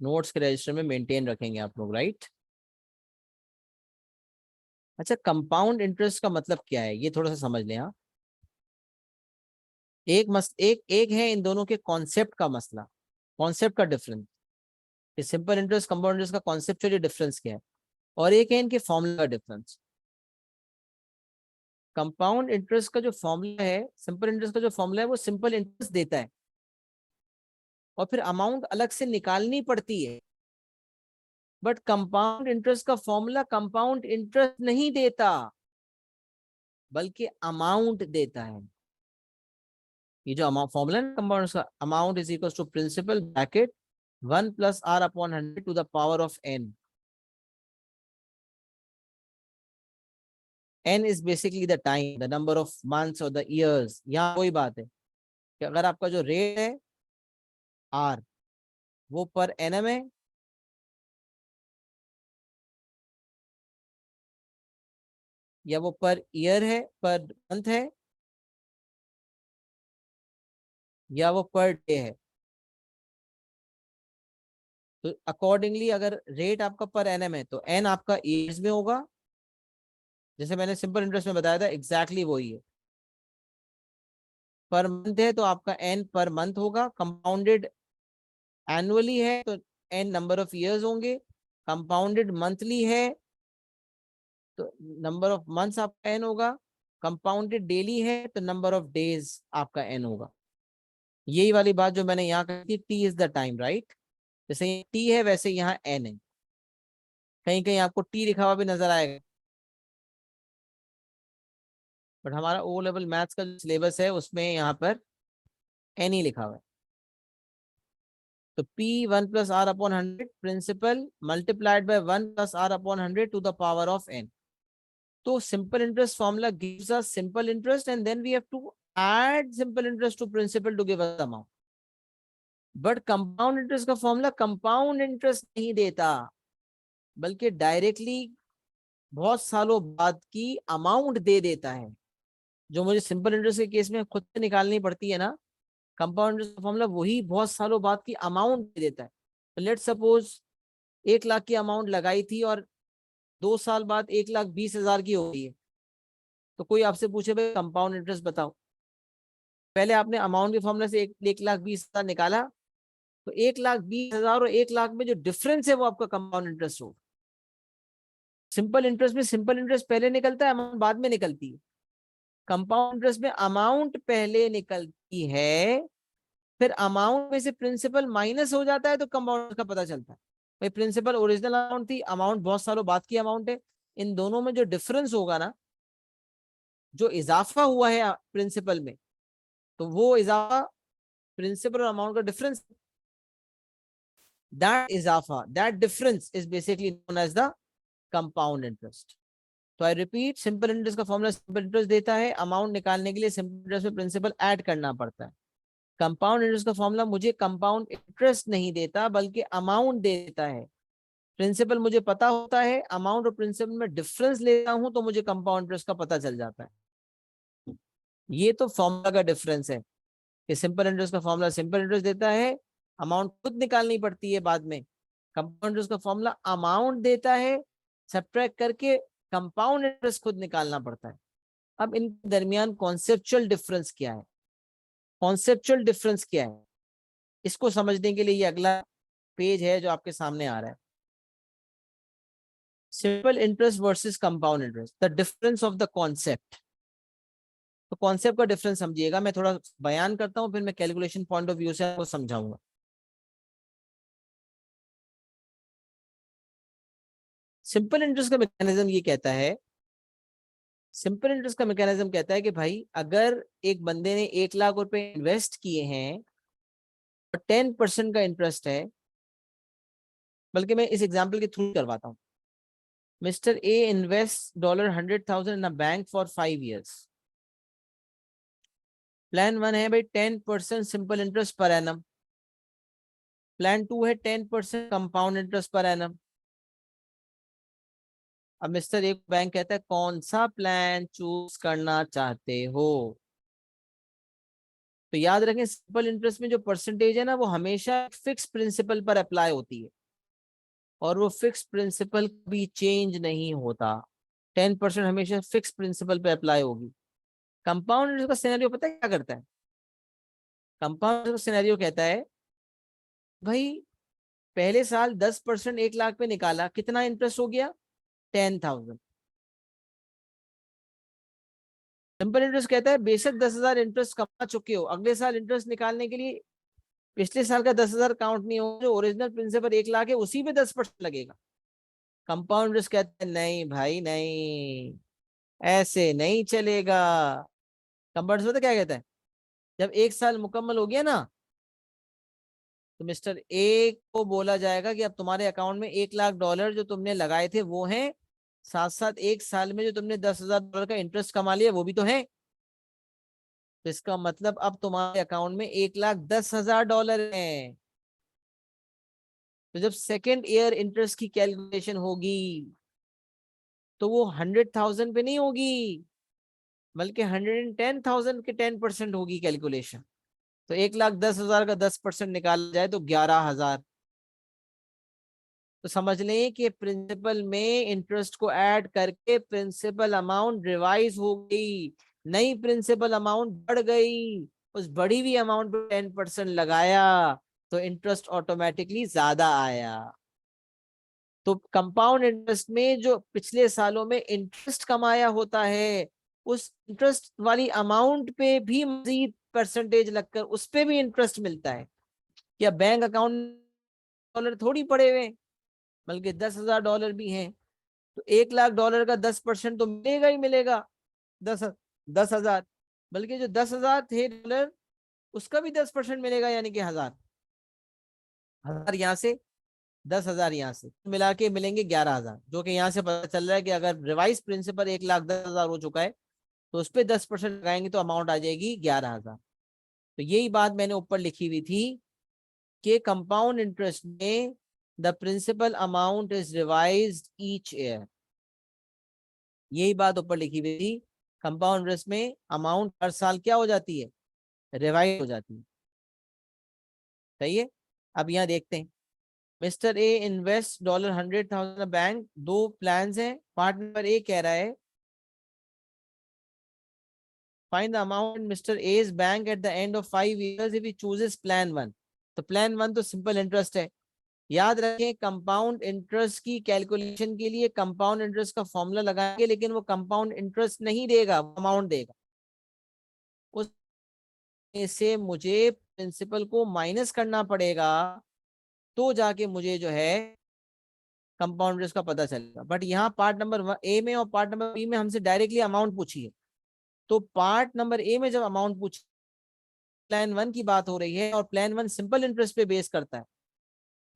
notes के रजिस्टर में मेंटेन रखेंगे आप लोग, राइट? अच्छा, कंपाउंड इंटरेस्ट का मतलब क्या है ये थोड़ा सा समझ लें। हाँ, एक है इन दोनों के कॉन्सेप्ट का मसला, कॉन्सेप्ट का difference. Simple interest compound interest का कॉन्सेप्चुअली डिफरेंस क्या है, और एक है इनके फॉर्मूला का डिफरेंस। कंपाउंड इंटरेस्ट का जो फॉर्मूला है, सिंपल इंटरेस्ट का जो फॉर्मूला है, वो सिंपल इंटरेस्ट देता है और फिर अमाउंट अलग से निकालनी पड़ती है। बट कंपाउंड इंटरेस्ट का फॉर्मूला कंपाउंड इंटरेस्ट नहीं देता, बल्कि अमाउंट देता है। ये जो अमाउंट फॉर्मूला है कंपाउंड का, amount is equal to principal bracket 1 + R/100 to the power of n। n is basically the time, the number of months or the years। यहाँ कोई बात है कि अगर आपका जो रेट है r वो पर एनम है, या वो पर ईयर है, पर मंथ है, या वो पर डे है, तो अकॉर्डिंगली अगर रेट आपका पर एनम है तो एन आपका ईयर्स में होगा, जैसे मैंने सिंपल इंटरेस्ट में बताया था, एग्जैक्टली वही है। पर मंथ है तो आपका एन पर मंथ होगा, कंपाउंडेड एनुअली है तो एन नंबर ऑफ ईयर्स होंगे, कंपाउंडेड मंथली है तो नंबर ऑफ मंथ्स आपका एन होगा, कंपाउंडेड डेली है तो नंबर ऑफ डेज आपका एन होगा। यही वाली बात जो मैंने यहाँ कही थी, T is the time, right. जैसे टी है वैसे यहाँ एन है, कहीं कहीं आपको टी लिखा हुआ भी नजर आएगा, बट हमारा ओ लेवल मैथ्स का जो सिलेबस है उसमें यहाँ पर एन ही लिखा हुआ है। तो P 1 + R/100 principal multiplied by 1 + R/100 to the power of n। तो simple interest formula gives us simple interest and then we have to add simple interest to principal to give us amount. But compound interest का formula compound interest नहीं देता, बल्कि directly बहुत सालों बाद की amount दे देता है, जो मुझे सिंपल इंटरेस्ट के केस में खुद से निकालनी पड़ती है ना। कंपाउंड इंटरेस्ट का फॉर्मूला वही बहुत सालों बाद की अमाउंट दे देता है। तो लेट सपोज 1 लाख की अमाउंट लगाई थी और 2 साल बाद 1,20,000 की हो गई है, तो कोई आपसे पूछे भाई कंपाउंड इंटरेस्ट बताओ, पहले आपने अमाउंट के फॉर्मूले से 1,20,000 निकाला, तो 1,20,000 और 1 लाख में जो डिफरेंस है वो आपका कंपाउंड इंटरेस्ट होगा। सिंपल इंटरेस्ट में सिंपल इंटरेस्ट पहले निकलता है, अमाउंट बाद में निकलती है। कंपाउंड इंटरेस्ट में अमाउंट पहले निकलती है, फिर अमाउंट में से प्रिंसिपल माइनस हो जाता है तो कंपाउंड का पता चलता है। भाई प्रिंसिपल ओरिजिनल अमाउंट थी, अमाउंट बहुत सालों बाद की अमाउंट है, इन दोनों में जो डिफरेंस होगा ना, जो इजाफा हुआ है प्रिंसिपल में, तो वो इजाफा प्रिंसिपल और अमाउंट का डिफरेंस, दैट इजाफा that difference is basically known as the compound interest. तो आई रिपीट, सिंपल इंटरेस्ट का फॉर्मूला सिंपल इंटरेस्ट देता है, अमाउंट निकालने के लिए सिंपल इंटरेस्ट में प्रिंसिपल ऐड करना पड़ता है। कंपाउंड इंटरेस्ट का फॉर्मूला मुझे कंपाउंड इंटरेस्ट नहीं देता बल्कि अमाउंट देता है। प्रिंसिपल मुझे पता होता है, अमाउंट और प्रिंसिपल में डिफरेंस लेता हूं तो मुझे कंपाउंड इंटरेस्ट का पता चल जाता है। ये तो फॉर्मूला का डिफरेंस है कि सिंपल इंटरेस्ट का फॉर्मूला सिंपल इंटरेस्ट देता है, अमाउंट खुद निकालनी पड़ती है बाद में। कंपाउंड इंटरेस्ट का फॉर्मूला अमाउंट देता है, सब्ट्रैक्ट करके कंपाउंड इंटरेस्ट खुद निकालना पड़ता है। अब इन दरमियान कॉन्सेप्चुअल डिफरेंस क्या है, कॉन्सेप्चुअल डिफरेंस क्या है, इसको समझने के लिए ये अगला पेज है जो आपके सामने आ रहा है। Simple interest versus compound interest, the difference of the concept. तो कॉन्सेप्ट का डिफरेंस समझिएगा, मैं थोड़ा बयान करता हूं फिर मैं कैलकुलेशन पॉइंट ऑफ व्यू से आपको समझाऊंगा। सिंपल इंटरेस्ट का मैकेनिज्म ये कहता है, सिंपल इंटरेस्ट का मैकेनिज्म कहता है कि भाई अगर एक बंदे ने 1 लाख रुपए इन्वेस्ट किए हैं और 10% का इंटरेस्ट है, बल्कि मैं इस एग्जाम्पल के थ्रू करवाता हूँ। Mister A invest $100,000 in a bank for 5 years। Plan 1 है भाई 10% simple interest per annum, plan 2 है 10% कंपाउंड इंटरेस्ट पर एनम। अब मिस्टर ए बैंक कहता है कौन सा प्लान चूज करना चाहते हो। तो याद रखें सिंपल इंटरेस्ट में जो परसेंटेज है ना, वो हमेशा फिक्स प्रिंसिपल पर अप्लाई होती है और वो फिक्स प्रिंसिपल भी चेंज नहीं होता। 10% हमेशा फिक्स प्रिंसिपल पे अप्लाई होगी। कंपाउंड इंटरेस्ट का सिनेरियो पता है क्या करता है? कंपाउंड का सिनेरियो कहता है भाई पहले साल 10% 1 लाख पे निकाला, कितना इंटरेस्ट हो गया? 10,000। सिंपल इंटरेस्ट कहता है बेशक 10,000 इंटरेस्ट कमा चुके हो, अगले साल इंटरेस्ट निकालने के लिए पिछले साल का 10,000 काउंट नहीं होगा, जो ओरिजिनल प्रिंसिपल 1 लाख है उसी पे 10% लगेगा। कंपाउंड इंटरेस्ट कहता है नहीं भाई नहीं, ऐसे नहीं चलेगा। कंपाउंड इंटरेस्ट क्या कहता है, जब 1 साल मुकम्मल हो गया ना, तो मिस्टर ए को बोला जाएगा कि अब तुम्हारे अकाउंट में $1 लाख जो तुमने लगाए थे वो हैं, साथ साथ 1 साल में जो तुमने $10,000 का इंटरेस्ट कमा लिया वो भी तो है। तो इसका मतलब अब तुम्हारे अकाउंट में $1,10,000 है। तो जब सेकेंड ईयर इंटरेस्ट की कैलकुलेशन होगी तो वो 100,000 पे नहीं होगी, बल्कि 110,000 के 10% होगी कैलकुलेशन। तो 1,10,000 का 10% निकाला जाए तो 11,000। तो समझ लें कि प्रिंसिपल में इंटरेस्ट को ऐड करके प्रिंसिपल अमाउंट रिवाइज हो गई, नई प्रिंसिपल अमाउंट बढ़ गई। उस बढ़ी हुई अमाउंट पे 10% लगाया तो इंटरेस्ट ऑटोमेटिकली ज्यादा आया। तो कंपाउंड इंटरेस्ट में जो पिछले सालों में इंटरेस्ट कमाया होता है, उस इंटरेस्ट वाली अमाउंट पे भी मजीद परसेंटेज लगकर उस पे भी इंटरेस्ट मिलता है। या बैंक अकाउंट डॉलर थोड़ी पड़े हुए, बल्कि $10,000 भी हैं, तो $1,00,000 का 10% तो मिलेगा ही मिलेगा। दस 10,000, बल्कि जो 10,000 थे डॉलर, उसका भी 10% मिलेगा, यानी कि 1,000 यहाँ से, 10,000 यहाँ से मिला के मिलेंगे 11,000। जो कि यहाँ से पता चल रहा है कि अगर रिवाइज प्रिंसिपल 1,10,000 हो चुका है तो उस पर 10% लगाएंगे तो अमाउंट आ जाएगी 11,000। तो यही बात मैंने ऊपर लिखी हुई थी कि कंपाउंड इंटरेस्ट में the principal amount is revised each year. यही बात ऊपर लिखी हुई थी, कंपाउंड इंटरेस्ट में अमाउंट हर साल क्या हो जाती है, रिवाइज हो जाती है। सही है। अब यहाँ देखते हैं, मिस्टर ए इन्वेस्ट $100,000 बैंक। दो प्लान हैं। पार्ट नंबर ए कह रहा है find the amount mister A's bank at the end of 5 years if he chooses plan 1। तो प्लान 1 तो सिंपल इंटरेस्ट है। याद रखें, कंपाउंड इंटरेस्ट की कैलकुलेशन के लिए कंपाउंड इंटरेस्ट का फॉर्मूला लगाएंगे, लेकिन वो कंपाउंड इंटरेस्ट नहीं देगा, अमाउंट देगा। उसमें से मुझे प्रिंसिपल को माइनस करना पड़ेगा, तो जाके मुझे जो है कंपाउंड इंटरेस्ट का पता चलेगा। बट यहाँ पार्ट नंबर ए में और पार्ट नंबर बी में हमसे डायरेक्टली अमाउंट पूछी है। तो पार्ट नंबर ए में जब अमाउंट पूछी, प्लान 1 की बात हो रही है और प्लान 1 सिंपल इंटरेस्ट पे बेस करता है,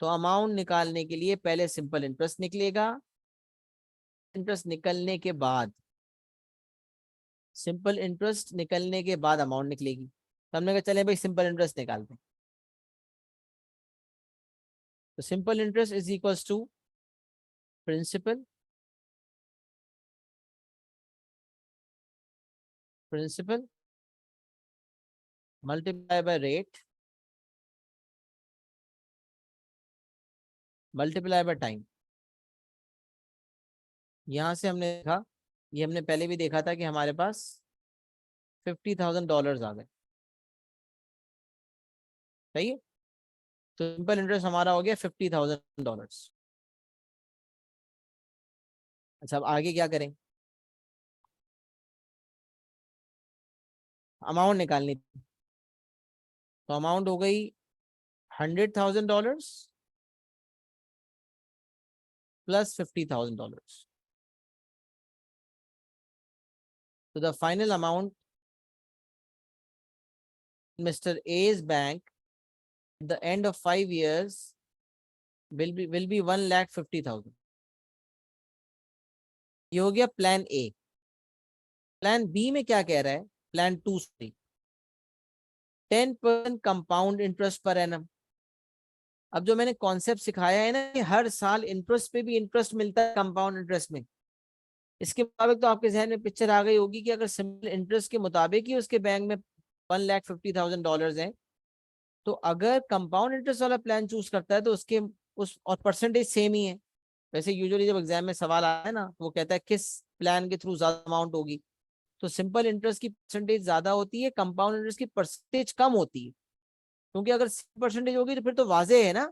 तो अमाउंट निकालने के लिए पहले सिंपल इंटरेस्ट निकलेगा। इंटरेस्ट निकलने के बाद, सिंपल इंटरेस्ट निकलने के बाद अमाउंट निकलेगी। तो हमने कहा चले भाई सिंपल इंटरेस्ट निकालते हैं। तो simple interest is equals to principal principal multiply by rate multiply by time. यहां से हमने देखा, ये हमने पहले भी देखा था कि हमारे पास $50,000 आ गए। सही है। तो सिंपल इंटरेस्ट हमारा हो गया $50,000। अच्छा, अब आगे क्या करें, अमाउंट निकालनी थी। तो अमाउंट हो गई $100,000 प्लस $50,000। तो the final amount Mr. A's bank at the end of 5 years will be 1,50,000। ये हो गया प्लान ए। प्लान बी में क्या कह रहा है, प्लान 2 से 10% कंपाउंड इंटरेस्ट पर एनम। अब जो मैंने कॉन्सेप्ट सिखाया है ना कि हर साल इंटरेस्ट पे भी इंटरेस्ट मिलता है कंपाउंड इंटरेस्ट में, इसके मुताबिक तो आपके जहन में पिक्चर आ गई होगी कि अगर सिंपल इंटरेस्ट के मुताबिक ही उसके बैंक में $1,50,000 हैं, तो अगर कंपाउंड इंटरेस्ट वाला प्लान चूज करता है तो उसके उस और परसेंटेज सेम ही है। वैसे यूजुअली जब एग्जाम में सवाल आता है ना, तो वो कहता है किस प्लान के थ्रू ज्यादा अमाउंट होगी, तो सिंपल इंटरेस्ट की परसेंटेज ज्यादा होती है, कंपाउंड इंटरेस्ट की परसेंटेज कम होती है। क्योंकि अगर परसेंटेज होगी तो फिर तो वाजे है ना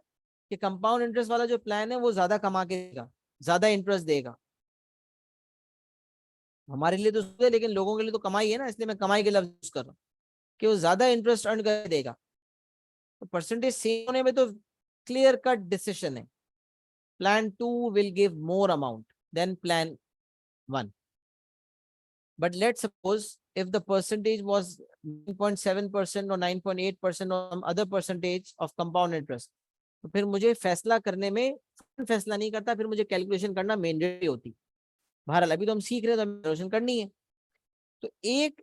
कि कंपाउंड इंटरेस्ट वाला जो प्लान है वो ज्यादा कमा के देगा, ज्यादा इंटरेस्ट देगा। हमारे लिए तो है, लेकिन लोगों के लिए तो कमाई है ना, इसलिए मैं कमाई के लफ्ज यूज कर रहा हूँ कि वो ज्यादा इंटरेस्ट अर्न कर देगा। तो परसेंटेज सेम होने में तो क्लियर कट डिसीजन है, plan 2 will give more amount than plan 1। But let's suppose if the percentage was 9.7% or 9.8% or some other percentage of compound interest, तो फिर मुझे फैसला करने में फैसला नहीं करता, फिर मुझे कैलकुलेशन करना मैंडेटरी होती। बहरहाल अभी तो हम सीख रहे हैं तो हमें कैलकुलेशन करनी है। तो एक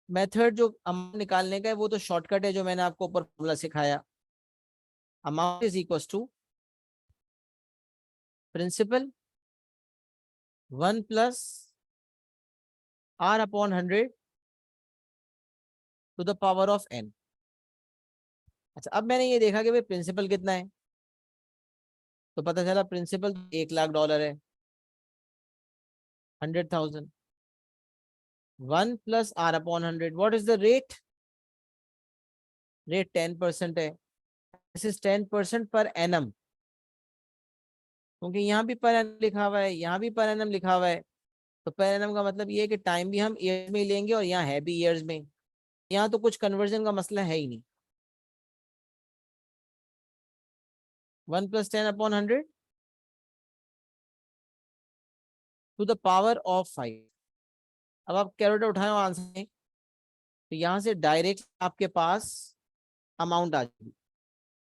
मेथड जो अमाउंट निकालने का है वो तो शॉर्टकट है, जो मैंने आपको ऊपर फॉर्मूला सिखाया। Amount is equal to principal 1 plus R/100 to the power of n। अच्छा, अब मैंने ये देखा कि भाई प्रिंसिपल कितना है, तो पता चला प्रिंसिपल $1,00,000 है, 100,000। 1 plus R/100, what is the rate, rate 10% है, दिस इज 10% पर एनम, क्योंकि यहाँ भी पर एनम लिखा हुआ है, यहाँ भी पर एनम लिखा हुआ है। तो पर एनम का मतलब ये है कि टाइम भी हम ईयर्स में ही लेंगे और यहाँ है भी ईयर्स में। यहाँ तो कुछ कन्वर्जन का मसला है ही नहीं। 1 + 10/100 टू द पावर ऑफ 5। अब आप कैलकुलेटर उठाए और आंसर दें, तो यहाँ से डायरेक्ट आपके पास अमाउंट आ जाएगी।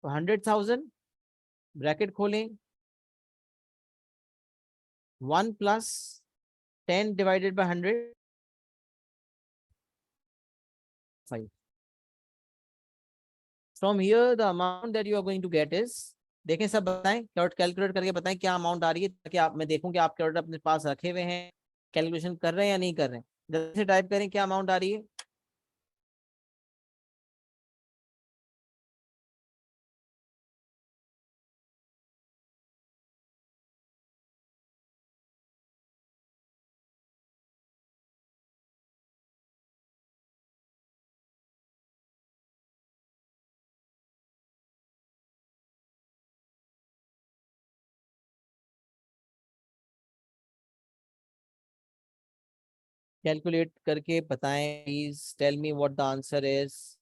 तो 100,000, ब्रैकेट खोलें, 1 + 10/100, 5। From here the amount that you are going to get is, देखें सब बताएं, कैलकुलेट करके बताएं क्या अमाउंट आ रही है, ताकि आप, मैं देखूं कि आप कैलकुलेटर अपने पास रखे हुए हैं, कैलकुलेशन कर रहे हैं या नहीं कर रहे हैं। जैसे टाइप करें क्या अमाउंट आ रही है। कैलकुलेट करके बताएं please, tell me what the answer is.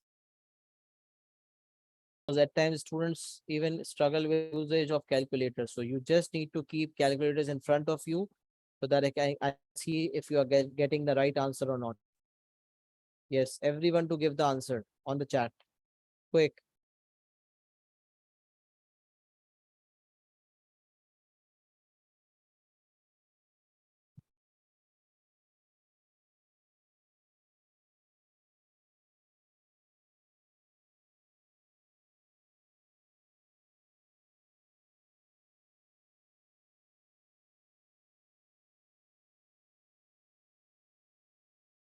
Because at times students even struggle with usage of calculators, so you just need to keep calculators in front of you so that I see if you are getting the right answer or not. Yes, everyone to give the answer on the chat, quick.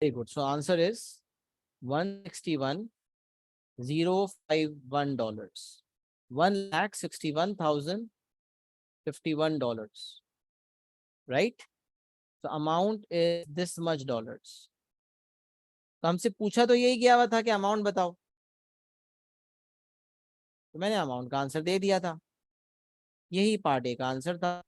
Very good. So answer is $161,051. $161,051. Right? So amount is this much dollars. तो हमसे पूछा तो यही गया हुआ था कि amount बताओ, तो मैंने अमाउंट का आंसर दे दिया था। यही पार्ट ए का आंसर था।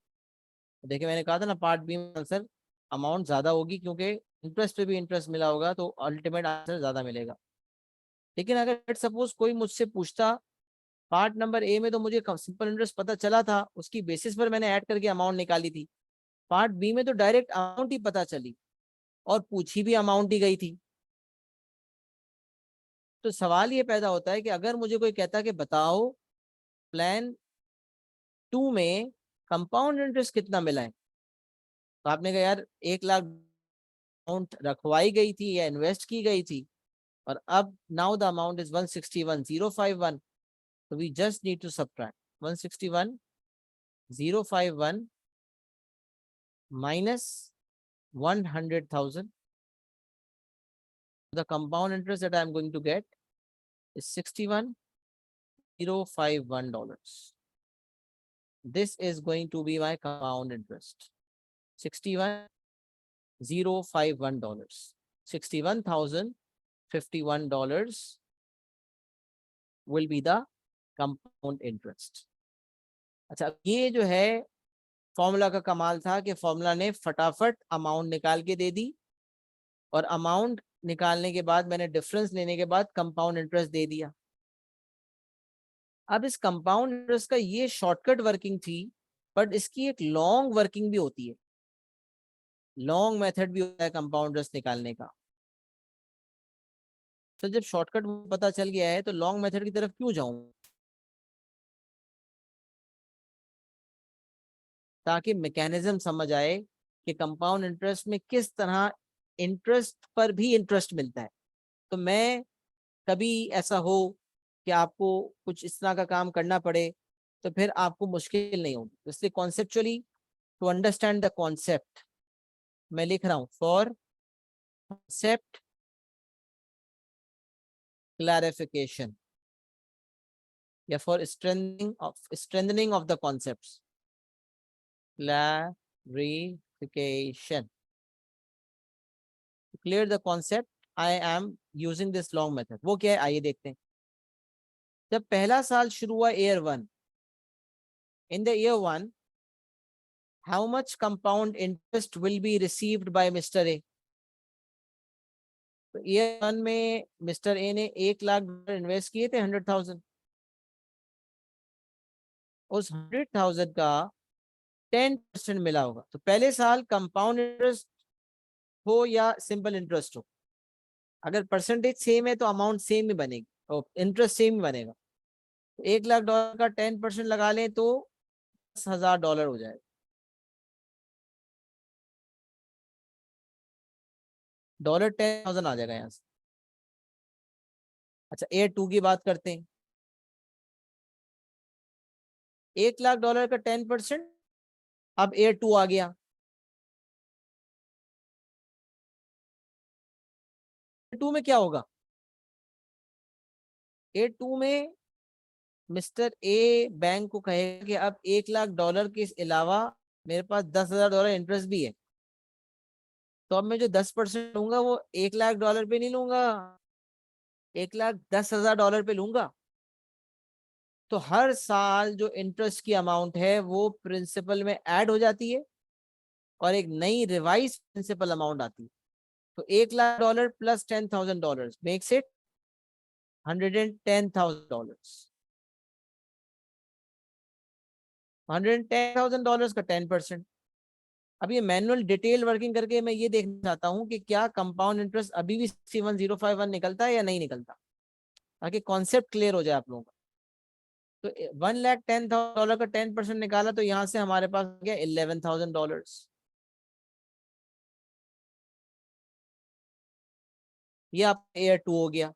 देखिए मैंने कहा था ना, पार्ट बी में आंसर अमाउंट ज्यादा होगी, क्योंकि इंटरेस्ट पे भी इंटरेस्ट मिला होगा, तो अल्टीमेट आंसर ज्यादा मिलेगा। लेकिन अगर सपोज कोई मुझसे पूछता, पार्ट नंबर ए में तो मुझे सिंपल इंटरेस्ट पता चला था, उसकी बेसिस पर मैंने ऐड करके अमाउंट निकाली थी। पार्ट बी में तो डायरेक्ट अमाउंट ही पता चली और पूछी भी अमाउंट ही गई थी। तो सवाल ये पैदा होता है कि अगर मुझे कोई कहता कि बताओ प्लान 2 में कंपाउंड इंटरेस्ट कितना मिला है, तो आपने कहा यार 1 लाख अमाउंट रखवाई गई थी या इन्वेस्ट की गई थी, और अब नाउ द अमाउंट इज 161,051। तो we just need to subtract 161,051 minus 100,000. The compound interest that I am going to get is $61,051. This is going to be my compound interest. $61,051. $61,051 will be the compound interest. अच्छा, ये जो है formula का कमाल था कि formula ने फटाफट अमाउंट निकाल के दे दी, और अमाउंट निकालने के बाद मैंने डिफरेंस लेने के बाद कंपाउंड इंटरेस्ट दे दिया। अब इस कंपाउंड इंटरेस्ट का ये शॉर्टकट वर्किंग थी, बट इसकी एक लॉन्ग वर्किंग भी होती है, लॉन्ग मेथड भी होता है कंपाउंड इंटरेस्ट निकालने का। तो जब शॉर्टकट पता चल गया है तो लॉन्ग मेथड की तरफ क्यों जाऊं, ताकि मैकेनिज्म समझ आए कि कंपाउंड इंटरेस्ट में किस तरह इंटरेस्ट पर भी इंटरेस्ट मिलता है। तो मैं, कभी ऐसा हो कि आपको कुछ इस तरह का काम करना पड़े, तो फिर आपको मुश्किल नहीं होगी। इसलिए conceptually, to understand the concept, मैं लिख रहा हूं फॉर कॉन्सेप्ट क्लैरिफिकेशन, या for strengthening of the concepts, clarification. To clear the concept, I am using this long method. वो क्या है आइए देखते हैं। जब पहला साल शुरू हुआ year 1, in the year 1 how much compound interest will be received by mister A. तो ईयर 1 में मिस्टर ए ने $1,00,000 इन्वेस्ट किए थे, 100,000। उस 100,000 का 10% मिला होगा। तो पहले साल कंपाउंड इंटरेस्ट हो या सिंपल इंटरेस्ट हो, अगर परसेंटेज सेम है तो अमाउंट सेम ही बनेगी और इंटरेस्ट सेम ही बनेगा। तो $1,00,000 का 10% लगा लें तो $10,000 हो जाएगा। $10,000 आ जाएगा यहाँ से। अच्छा, A2 की बात करते हैं। $1,00,000 का 10%, अब A2 आ गया। A2 में क्या होगा? A2 में मिस्टर ए बैंक को कहेगा कि अब $1,00,000 के अलावा मेरे पास $10,000 इंटरेस्ट भी है। तो अब मैं जो 10% लूंगा वो $1,00,000 पे नहीं लूंगा, $1,10,000 पे लूंगा। तो हर साल जो इंटरेस्ट की अमाउंट है वो प्रिंसिपल में ऐड हो जाती है और एक नई रिवाइज प्रिंसिपल अमाउंट आती है। तो $1,00,000 प्लस $10,000 मेक्स इट $110,000। $110,000 का 10%। अब ये मैनुअल डिटेल वर्किंग करके मैं ये देखना चाहता हूँ कि क्या कंपाउंड इंटरेस्ट अभी भी 61051 निकलता है या नहीं निकलता, ताकि कॉन्सेप्ट क्लियर हो जाए आप लोगों का। तो $1,10,000 का 10% निकाला तो यहाँ से हमारे पास आ गया $11,000। ये आप ईयर 2 हो गया।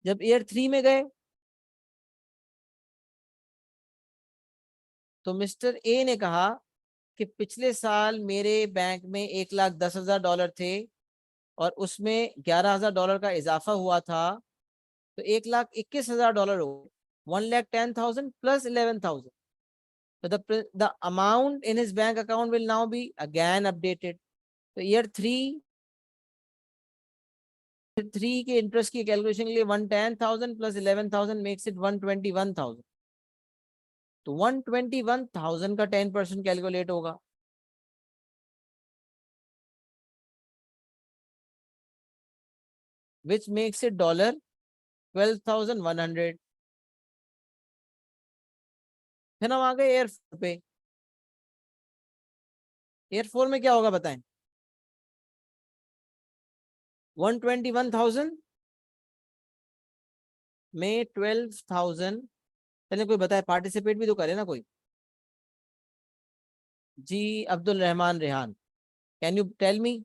जब ईयर 3 में गए तो मिस्टर ए ने कहा कि पिछले साल मेरे बैंक में $1,10,000 थे और उसमें $11,000 का इजाफा हुआ था, तो $1,21,000 हो गए। 1,10,000 plus 11,000। So the amount in his bank account will now be again updated. तो ईयर 3 के इंटरेस्ट की कैलकुलेशन के लिए 110,000 प्लस 11,000 मेक्स इट 121,000। तो 121,000 का 10% कैलकुलेट होगा। Which makes it $12,100। फिर हम आ गए ईयर 4 पे। ईयर 4 में क्या होगा बताएं? 121,000 में 12,000। चलिए कोई बताए, पार्टिसिपेट भी तो करे ना कोई। जी, Abdul Rahman Rehan, can you tell me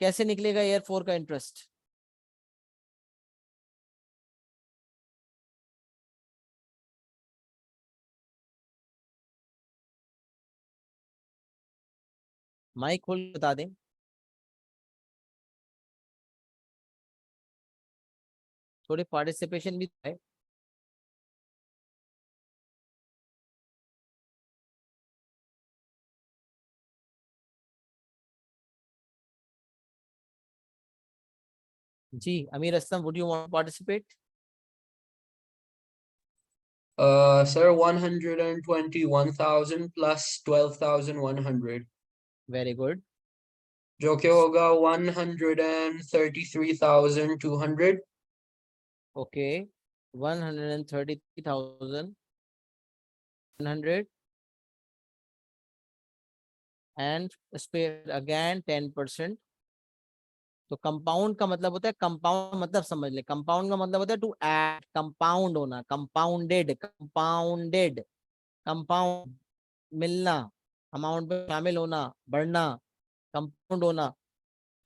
कैसे निकलेगा ईयर 4 का इंटरेस्ट? माइक खोल के बता दें। थोड़ी पार्टिसिपेशन भी है। जी, अमीर Aslam, would you want participate? Sir, 121,000 plus 12,100, very good. जो कि होगा 133,200. ओके, 133,100 एंड इस पे अगेन 10%। तो कंपाउंड का मतलब होता है, कंपाउंड मतलब समझ ले, कंपाउंड का मतलब होता है टू ऐड, कंपाउंड होना, कंपाउंडेड, कंपाउंडेड, कंपाउंड मिलना, अमाउंट में शामिल होना, बढ़ना, कंपाउंड होना।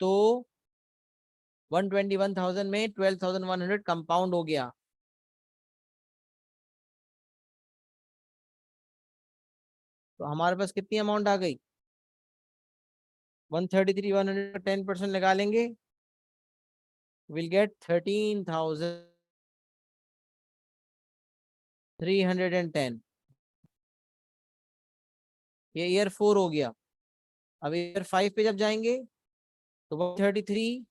तो 121,000 में 12,100 कंपाउंड हो गया। तो हमारे पास कितनी अमाउंट आ गई? 133,100 का 10% लगा लेंगे, विल गेट 13,310। ये ईयर 4 हो गया। अब ईयर 5 पे जब जाएंगे तो 133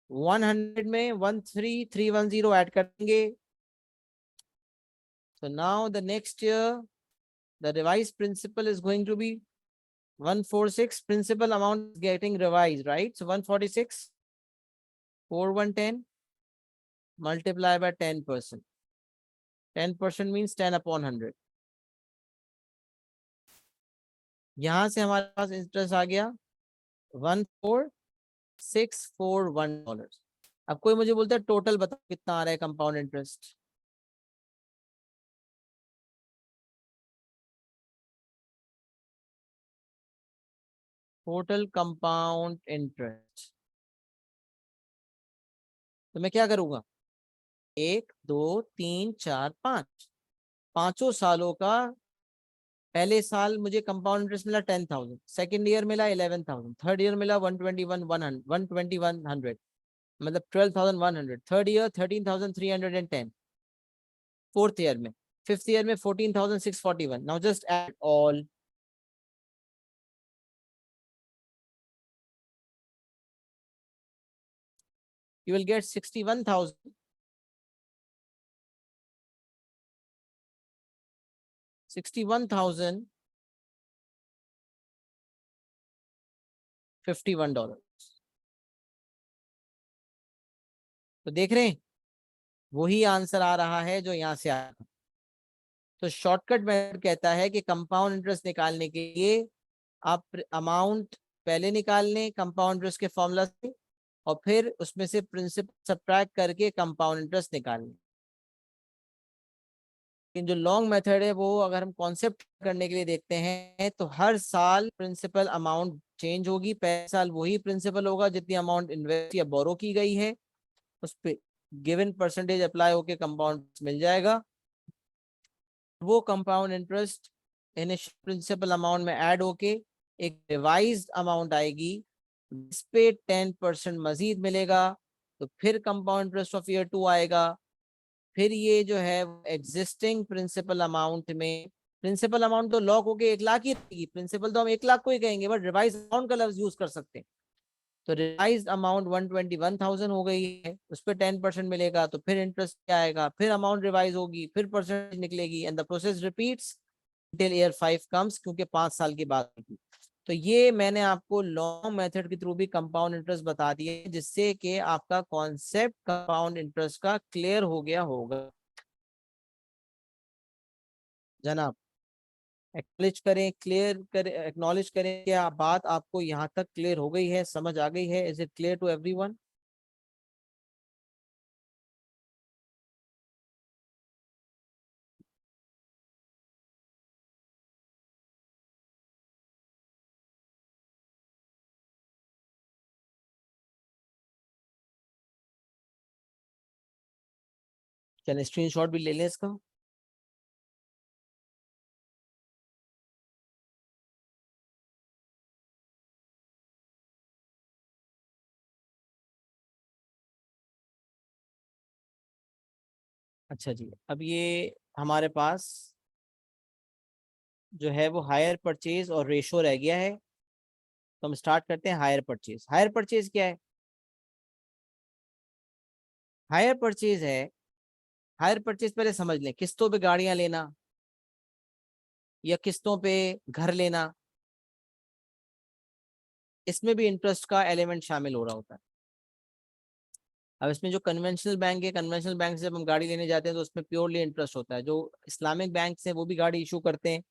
100 में 13310 ऐड करेंगे. So now the next year the revised principal is going to be 146. Principal amount is getting revised, right? So 146 4110 multiply by 10%. 10% means 10 upon 100. यहां से हमारे पास इंटरेस्ट आ गया $14641. अब कोई मुझे बोलता है टोटल बताओ कितना आ रहा है compound interest. Total compound interest. तो मैं क्या करूंगा, 1 2 3 4 5 पांचों सालों का. पहले साल मुझे कंपाउंड इंटरेस्ट मिला 10,000, सेकेंड ईयर मिला 11,000, थर्ड ईयर मिला 121,100 मतलब 12,100, थर्ड ईयर 13,310, फोर्थ ईयर में, फिफ्थ ईयर में 14,641. Now just add all. You will get 61,000. 61,051. तो देख रहे हैं वही आंसर आ रहा है जो यहां से आया. तो शॉर्टकट मेथड कहता है कि कंपाउंड इंटरेस्ट निकालने के लिए आप अमाउंट पहले निकाल लें कंपाउंड इंटरेस्ट के फॉर्मूला से, और फिर उसमें से प्रिंसिपल सब्ट्रैक्ट करके कंपाउंड इंटरेस्ट निकाल लें. लेकिन जो लॉन्ग मेथड है वो अगर हम कॉन्सेप्ट करने के लिए देखते हैं तो हर साल प्रिंसिपल अमाउंट चेंज होगी. पहले साल वही प्रिंसिपल होगा जितनी अमाउंट इन्वेस्ट या बोरो की गई है, उस पे गिवन परसेंटेज अप्लाई होके कंपाउंड मिल जाएगा. वो compound interest initial principal amount में ऐड होके एक रिवाइज्ड अमाउंट आएगी, इस पे 10% मजीद मिलेगा. तो फिर कंपाउंड इंटरेस्ट ऑफ ईयर 2 आएगा. फिर ये जो है एग्जिस्टिंग प्रिंसिपल अमाउंट में, प्रिंसिपल अमाउंट तो लॉक होके 1 लाख ही रहेगी, प्रिंसिपल तो हम 1 लाख को ही कहेंगे, बट रिवाइज अमाउंट का लफ्ज यूज कर सकते हैं. तो रिवाइज अमाउंट 121,000 हो गई है, उस पर 10% मिलेगा. तो फिर इंटरेस्ट क्या आएगा, फिर अमाउंट रिवाइज होगी, फिर परसेंटेज निकलेगी, and the process repeats till year 5 comes, क्योंकि 5 साल की बात होगी. तो ये मैंने आपको लॉन्ग मेथड के थ्रू भी कंपाउंड इंटरेस्ट बता दिया है, जिससे कि आपका कॉन्सेप्ट कंपाउंड इंटरेस्ट का क्लियर हो गया होगा. जनाब एक्नॉलेज करें, क्लियर करें, एक्नॉलेज करें कि बात आपको यहाँ तक क्लियर हो गई है, समझ आ गई है. Is it clear to everyone? चलिए स्क्रीनशॉट भी ले लें इसका. अच्छा जी, अब ये हमारे पास जो है वो हायर परचेज और रेशो रह गया है. तो हम स्टार्ट करते हैं हायर परचेज. हायर परचेज क्या है? हायर परचेज है, हायर परचेज पहले समझ लें, किस्तों पे गाड़ियां लेना या किस्तों पे घर लेना, इसमें भी इंटरेस्ट का एलिमेंट शामिल हो रहा होता है. अब इसमें जो कन्वेंशनल बैंक है, कन्वेंशनल बैंक से जब हम गाड़ी लेने जाते हैं तो उसमें प्योरली इंटरेस्ट होता है. जो इस्लामिक बैंक से वो भी गाड़ी इशू करते हैं,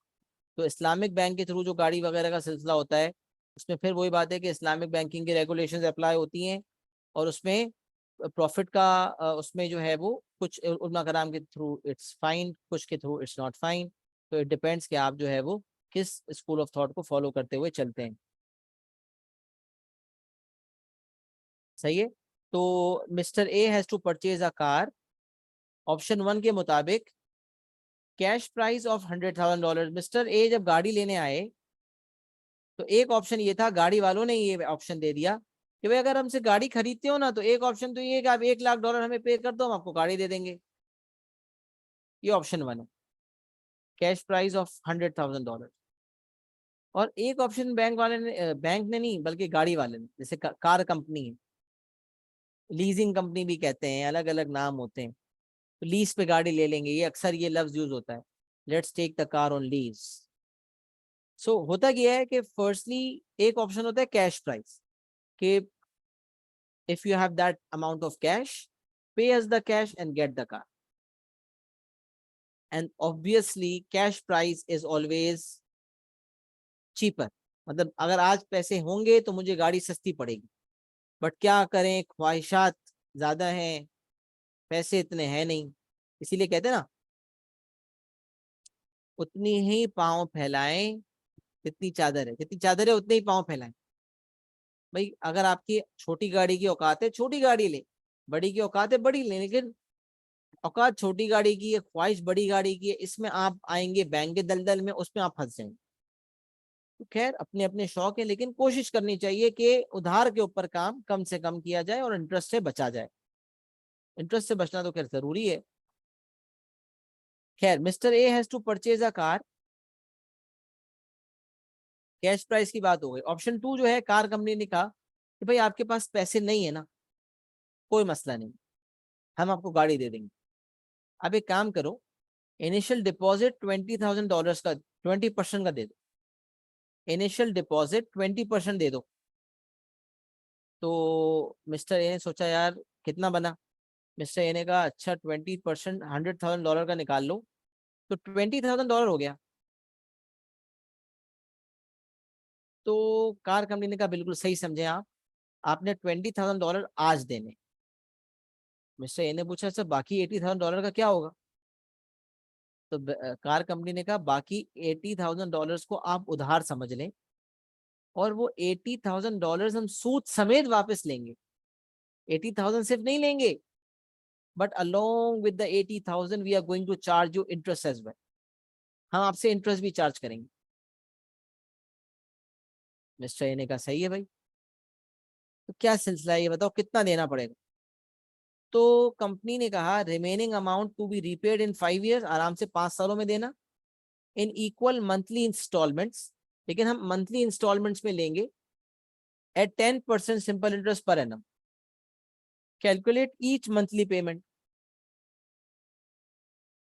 तो इस्लामिक बैंक के थ्रू जो गाड़ी वगैरह का सिलसिला होता है, उसमें फिर वही बात है कि इस्लामिक बैंकिंग की रेगुलेशंस अप्लाई होती हैं, और उसमें प्रॉफिट का उसमें जो है वो कुछ उलमा कराम के थ्रू इट्स फाइन, कुछ के थ्रू इट्स नॉट फाइन. तो इट डिपेंड्स कि आप जो है वो किस स्कूल ऑफ थॉट को फॉलो करते हुए चलते हैं. सही है. तो mister A has to purchase a car. Option 1 के मुताबिक cash price of $100,000. Mister A जब गाड़ी लेने आए तो एक ऑप्शन ये था, गाड़ी वालों ने ये ऑप्शन दे दिया कि भाई अगर हमसे गाड़ी खरीदते हो ना तो एक ऑप्शन तो ये है कि आप $1 लाख हमें पे कर दो, हम आपको गाड़ी दे देंगे. ये ऑप्शन 1 है, कैश प्राइस ऑफ $100,000. और एक ऑप्शन बैंक वाले ने, बैंक ने नहीं बल्कि गाड़ी वाले ने, जैसे कार कंपनी है, लीजिंग कंपनी भी कहते हैं, अलग अलग नाम होते हैं। तो लीज पे गाड़ी ले लेंगे, ये अक्सर ये लफ्ज यूज होता है, let's take the car on lease. So होता क्या है कि फर्स्टली एक ऑप्शन होता है कैश प्राइस, कि if you have that amount of cash, pay us the cash and get the car. And obviously cash price is always cheaper, मतलब अगर आज पैसे होंगे तो मुझे गाड़ी सस्ती पड़ेगी, बट क्या करें, ख्वाहिशात ज्यादा हैं, पैसे इतने हैं नहीं। इसीलिए कहते हैं ना, उतनी ही पाँव फैलाएं जितनी चादर है, जितनी चादर है उतने ही पाँव फैलाएं। भाई अगर आपकी छोटी गाड़ी की औकात है छोटी गाड़ी ले, बड़ी की औकात है बड़ी ले, लेकिन औकात छोटी गाड़ी की है, ख्वाहिश बड़ी गाड़ी की है, इसमें आप आएंगे बैंक के दलदल में, उसमें आप फंस जाएंगे। तो खैर अपने अपने शौक है, लेकिन कोशिश करनी चाहिए कि उधार के ऊपर काम कम से कम किया जाए और इंटरेस्ट से बचा जाए। इंटरेस्ट से बचना तो खैर जरूरी है। खैर mister A has to purchase a car, cash price की बात हो गई। ऑप्शन 2 जो है, कार कंपनी ने कहा कि भाई आपके पास पैसे नहीं है ना, कोई मसला नहीं, हम आपको गाड़ी दे देंगे। अब एक काम करो, इनिशियल डिपॉजिट $20,000 का, 20% का दे दो। इनिशियल डिपॉजिट 20% दे दो। तो मिस्टर ए ने सोचा यार कितना बना। मिस्टर ए ने कहा अच्छा 20% $100,000 का निकाल लो, तो $20,000 हो गया। तो कार कंपनी ने कहा बिल्कुल सही समझे आप, आपने $20,000 आज देने। मिस्टर ए ने पूछा सर बाकी $80,000 का क्या होगा। तो कार कंपनी ने कहा बाकी $80,000 को आप उधार समझ लें, और वो $80,000 हम सूद समेत वापस लेंगे। 80,000 सिर्फ नहीं लेंगे, but along with the 80,000 we are going to charge you interest as well. हम आपसे इंटरेस्ट भी चार्ज करेंगे। मिस्टर ए ने कहा सही है भाई, तो क्या सिलसिला है ये बताओ, कितना देना पड़ेगा। तो कंपनी ने कहा remaining amount to be repaid in 5 years, आराम से 5 सालों में देना, इन इक्वल मंथली इंस्टॉलमेंट्स, लेकिन हम मंथली इंस्टॉलमेंट्स में लेंगे, at 10% simple interest per annum, calculate each monthly payment.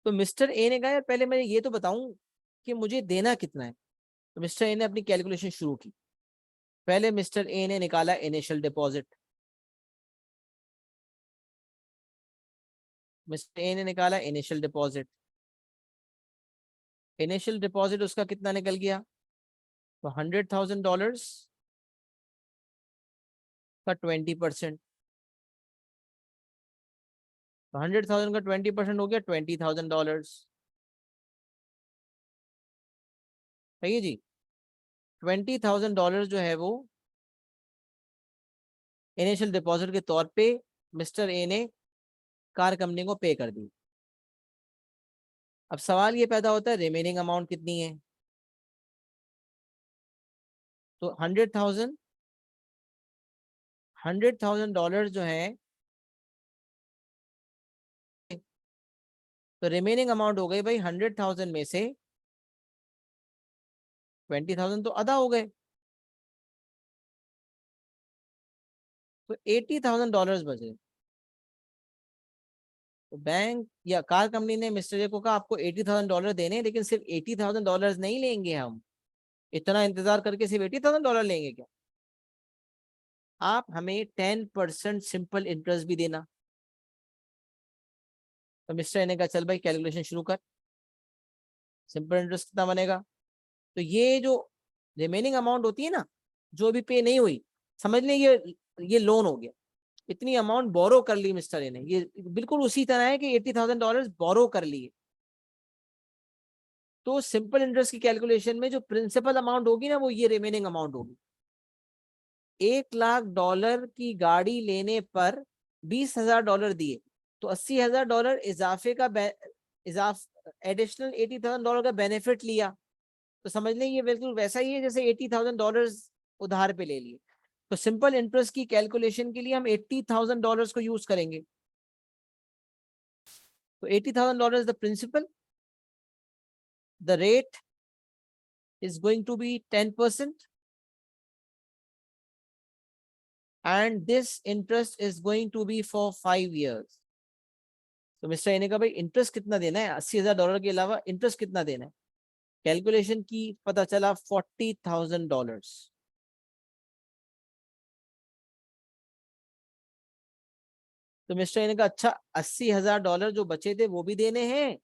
तो मिस्टर ए ने कहा यार पहले मैं ये तो बताऊं कि मुझे देना कितना है। तो मिस्टर ए ने अपनी कैलकुलेशन शुरू की। पहले मिस्टर ए ने निकाला इनिशियल डिपॉजिट। मिस्टर ए ने निकाला इनिशियल डिपॉजिट। इनिशियल डिपॉजिट उसका कितना निकल गया, तो $100,000 का 20%। तो 100,000 का 20% हो गया $20,000। सही है जी। $20,000 जो है वो इनिशियल डिपॉजिट के तौर पे मिस्टर ए ने कार कंपनी को पे कर दी। अब सवाल ये पैदा होता है रिमेनिंग अमाउंट कितनी है। तो $100,000 जो है, तो रिमेनिंग अमाउंट हो गई भाई 100,000 में से 20,000 तो अदा हो गए, तो $80,000 बचे। तो बैंक या कार कंपनी ने मिस्टर ए को कहा आपको $80,000 देने हैं, लेकिन सिर्फ $80,000 नहीं लेंगे हम, इतना इंतजार करके सिर्फ $80,000 लेंगे क्या, आप हमें 10% सिंपल इंटरेस्ट भी देना। तो मिस्टर ए ने कहा चल भाई कैलकुलेशन शुरू कर, सिंपल इंटरेस्ट कितना बनेगा। तो ये जो रिमेनिंग अमाउंट होती है ना, जो अभी पे नहीं हुई, समझ लें ये लोन हो गया। इतनी अमाउंट बोरो कर ली मिस्टर ए ने, ये बिल्कुल उसी तरह है कि $80,000 बोरो कर लिए। तो सिंपल इंटरेस्ट की कैलकुलेशन में जो प्रिंसिपल अमाउंट होगी ना, वो ये रिमेनिंग अमाउंट होगी। $1,00,000 की गाड़ी लेने पर $20,000 दिए, तो $80,000 इजाफे का एडिशनल $80,000 का बेनिफिट लिया। तो समझ लें ये बिल्कुल वैसा ही है जैसे $80,000 उधार पे ले लिए। तो सिंपल इंटरेस्ट की कैलकुलेशन के लिए हम $80,000 को यूज करेंगे। तो $80,000 is the principal, the rate is going to be 10%, and this interest is going to be for 5 years. तो मिस्टर ए ने कहा भाई इंटरेस्ट कितना देना है, $80,000 के अलावा इंटरेस्ट कितना देना है? कैलकुलेशन की, पता चला $40,000। तो मिस्टर ए ने कहा अच्छा, $80,000 जो बचे थे वो भी देने हैं,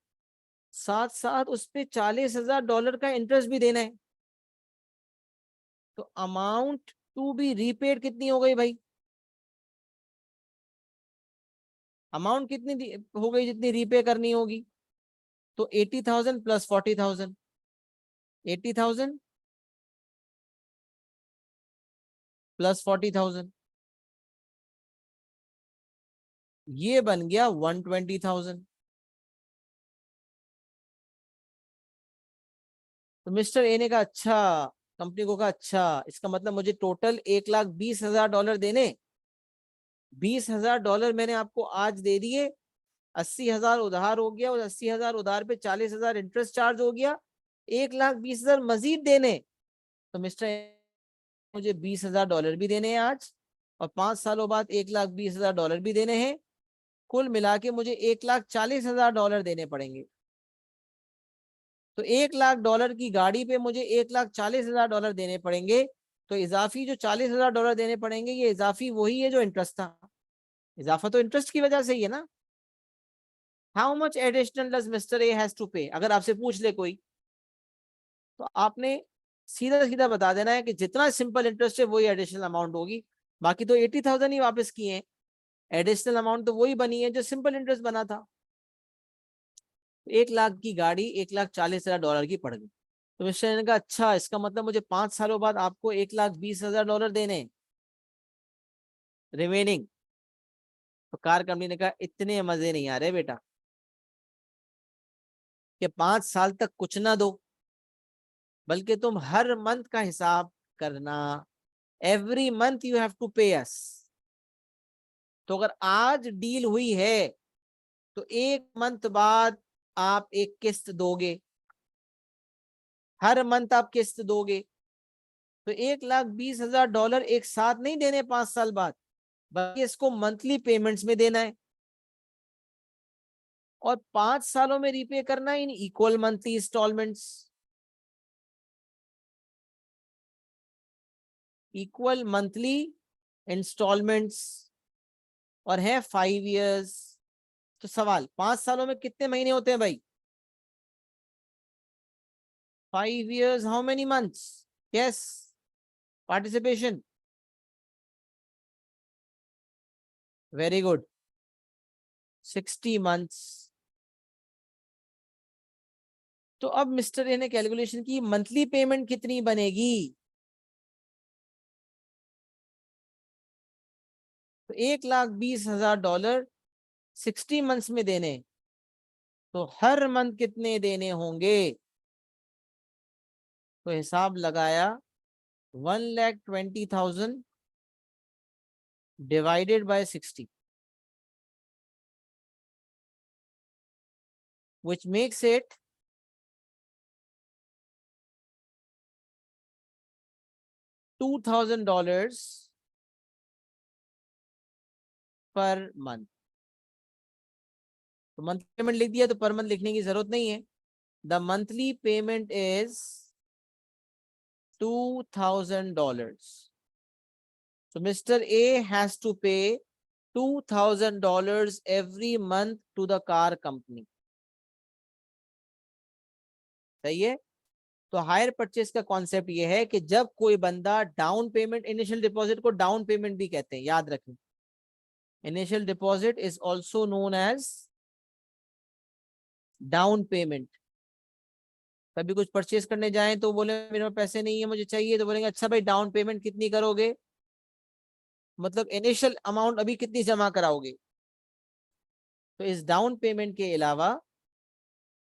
साथ साथ उस पे $40,000 का इंटरेस्ट भी देना है। तो अमाउंट टू बी रीपेड कितनी हो गई भाई? अमाउंट कितनी हो गई जितनी रीपे करनी होगी? तो 80,000 प्लस 40,000, 80,000 प्लस 40,000, ये बन गया 120,000। तो मिस्टर ए ने कहा अच्छा, कंपनी को कहा अच्छा, इसका मतलब मुझे टोटल $1,20,000 देने। $20,000 मैंने आपको आज दे दिए, 80,000 उधार हो गया, और 80,000 उधार पे 40,000 इंटरेस्ट चार्ज हो गया, $1,20,000 मजीद देने। तो मिस्टर मुझे $20,000 भी देने हैं आज, और 5 सालों बाद $1,20,000 भी देने हैं, कुल मिला के मुझे $1,40,000 देने पड़ेंगे। तो $1,00,000 की गाड़ी पे मुझे $1,40,000 देने पड़ेंगे। तो इजाफी जो $40,000 देने पड़ेंगे, ये इजाफी वही है जो इंटरेस्ट था। इजाफा तो इंटरेस्ट की वजह से ही है ना। How much additional does mister A has to pay? अगर आपसे पूछ ले कोई, तो आपने सीधा सीधा बता देना है कि जितना सिंपल इंटरेस्ट है वही एडिशनल अमाउंट होगी। बाकी तो 80,000 ही वापस किए हैं, एडिशनल अमाउंट तो वही बनी है जो सिंपल इंटरेस्ट बना था। 1,00,000 की गाड़ी $1,40,000 की पड़ गई। तो मिस्टर ने कहा अच्छा, इसका मतलब मुझे 5 सालों बाद आपको $1,20,000 देने रिमेनिंग। तो कार कंपनी ने कहा इतने मजे नहीं आ रहे बेटा कि 5 साल तक कुछ ना दो, बल्कि तुम हर मंथ का हिसाब करना। Every month you have to pay us. तो अगर आज डील हुई है तो 1 मंथ बाद आप एक किस्त दोगे, हर मंथ आप किस्त दोगे। तो $1,20,000 एक साथ नहीं देने 5 साल बाद, बल्कि इसको मंथली पेमेंट्स में देना है, और 5 सालों में रीपे करना in equal monthly installments. Equal monthly installments, और है 5 इयर्स। तो सवाल, 5 सालों में कितने महीने होते हैं भाई? 5 years, how many months? Yes, participation. Very good. 60 months. तो अब मिस्टर ए ने कैलकुलेशन की, मंथली पेमेंट कितनी बनेगी? तो $1,20,000 60 मंथ्स में देने, तो हर मंथ कितने देने होंगे? तो हिसाब लगाया, 1,20,000 divided by 60, which makes it $2,000 per month. तो मंथ पेमेंट लिख दिया, तो पर मंथ लिखने की जरूरत नहीं है। The monthly payment is $2,000. So Mr. A has to pay $2,000 every month to the car company. सही है। तो हायर परचेज का कॉन्सेप्ट ये है कि जब कोई बंदा डाउन पेमेंट, इनिशियल डिपॉजिट को डाउन पेमेंट भी कहते हैं, याद रखें। Initial deposit is also known as down payment. कभी कुछ परचेज करने जाएं तो बोले मेरे पास पैसे नहीं है, मुझे चाहिए, तो बोलेंगे अच्छा भाई डाउन पेमेंट कितनी करोगे, मतलब इनिशियल अमाउंट अभी कितनी जमा कराओगे। तो इस डाउन पेमेंट के अलावा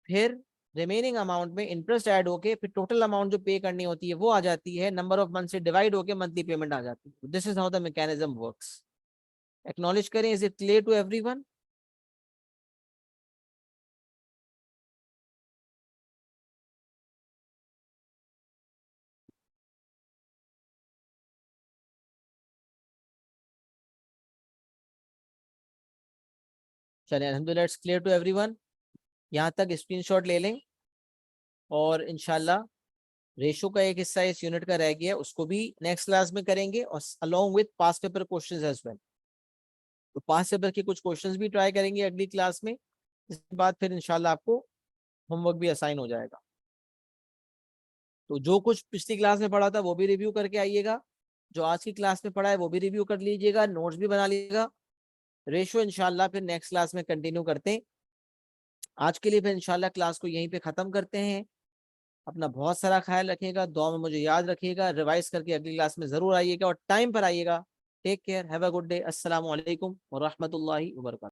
फिर रिमेनिंग अमाउंट में इंटरेस्ट ऐड होके फिर टोटल अमाउंट जो पे करनी होती है वो आ जाती है, नंबर ऑफ मंथ से डिवाइड होके मंथली पेमेंट आ जाती है। This is how the mechanism works. Acknowledge करें, is it clear to everyone? चलिए अल्हम्दुलिल्लाह, इट्स क्लियर टू एवरीवन। यहाँ तक स्क्रीनशॉट ले लें और इंशाल्लाह रेशो का एक हिस्सा इस यूनिट का रह गया, उसको भी नेक्स्ट क्लास में करेंगे और along with past paper questions as well. तो पास्ट पेपर के कुछ क्वेश्चंस भी ट्राई करेंगे अगली क्लास में। इसके बाद फिर इंशाल्लाह आपको होमवर्क भी असाइन हो जाएगा। तो जो कुछ पिछली क्लास में पढ़ा था वो भी रिव्यू करके आइएगा, जो आज की क्लास में पढ़ा है वो भी रिव्यू कर लीजिएगा, नोट्स भी बना लीजिएगा। रेशो इंशाल्लाह फिर नेक्स्ट क्लास में कंटिन्यू करते हैं। आज के लिए फिर इंशाल्लाह क्लास को यहीं पे ख़त्म करते हैं। अपना बहुत सारा ख्याल रखिएगा, दुआ में मुझे याद रखिएगा, रिवाइज करके अगली क्लास में ज़रूर आइएगा और टाइम पर आइएगा। Take care, have a good day. अस्सलाम वालेकुम व रहमतुल्लाहि व बरकातहू।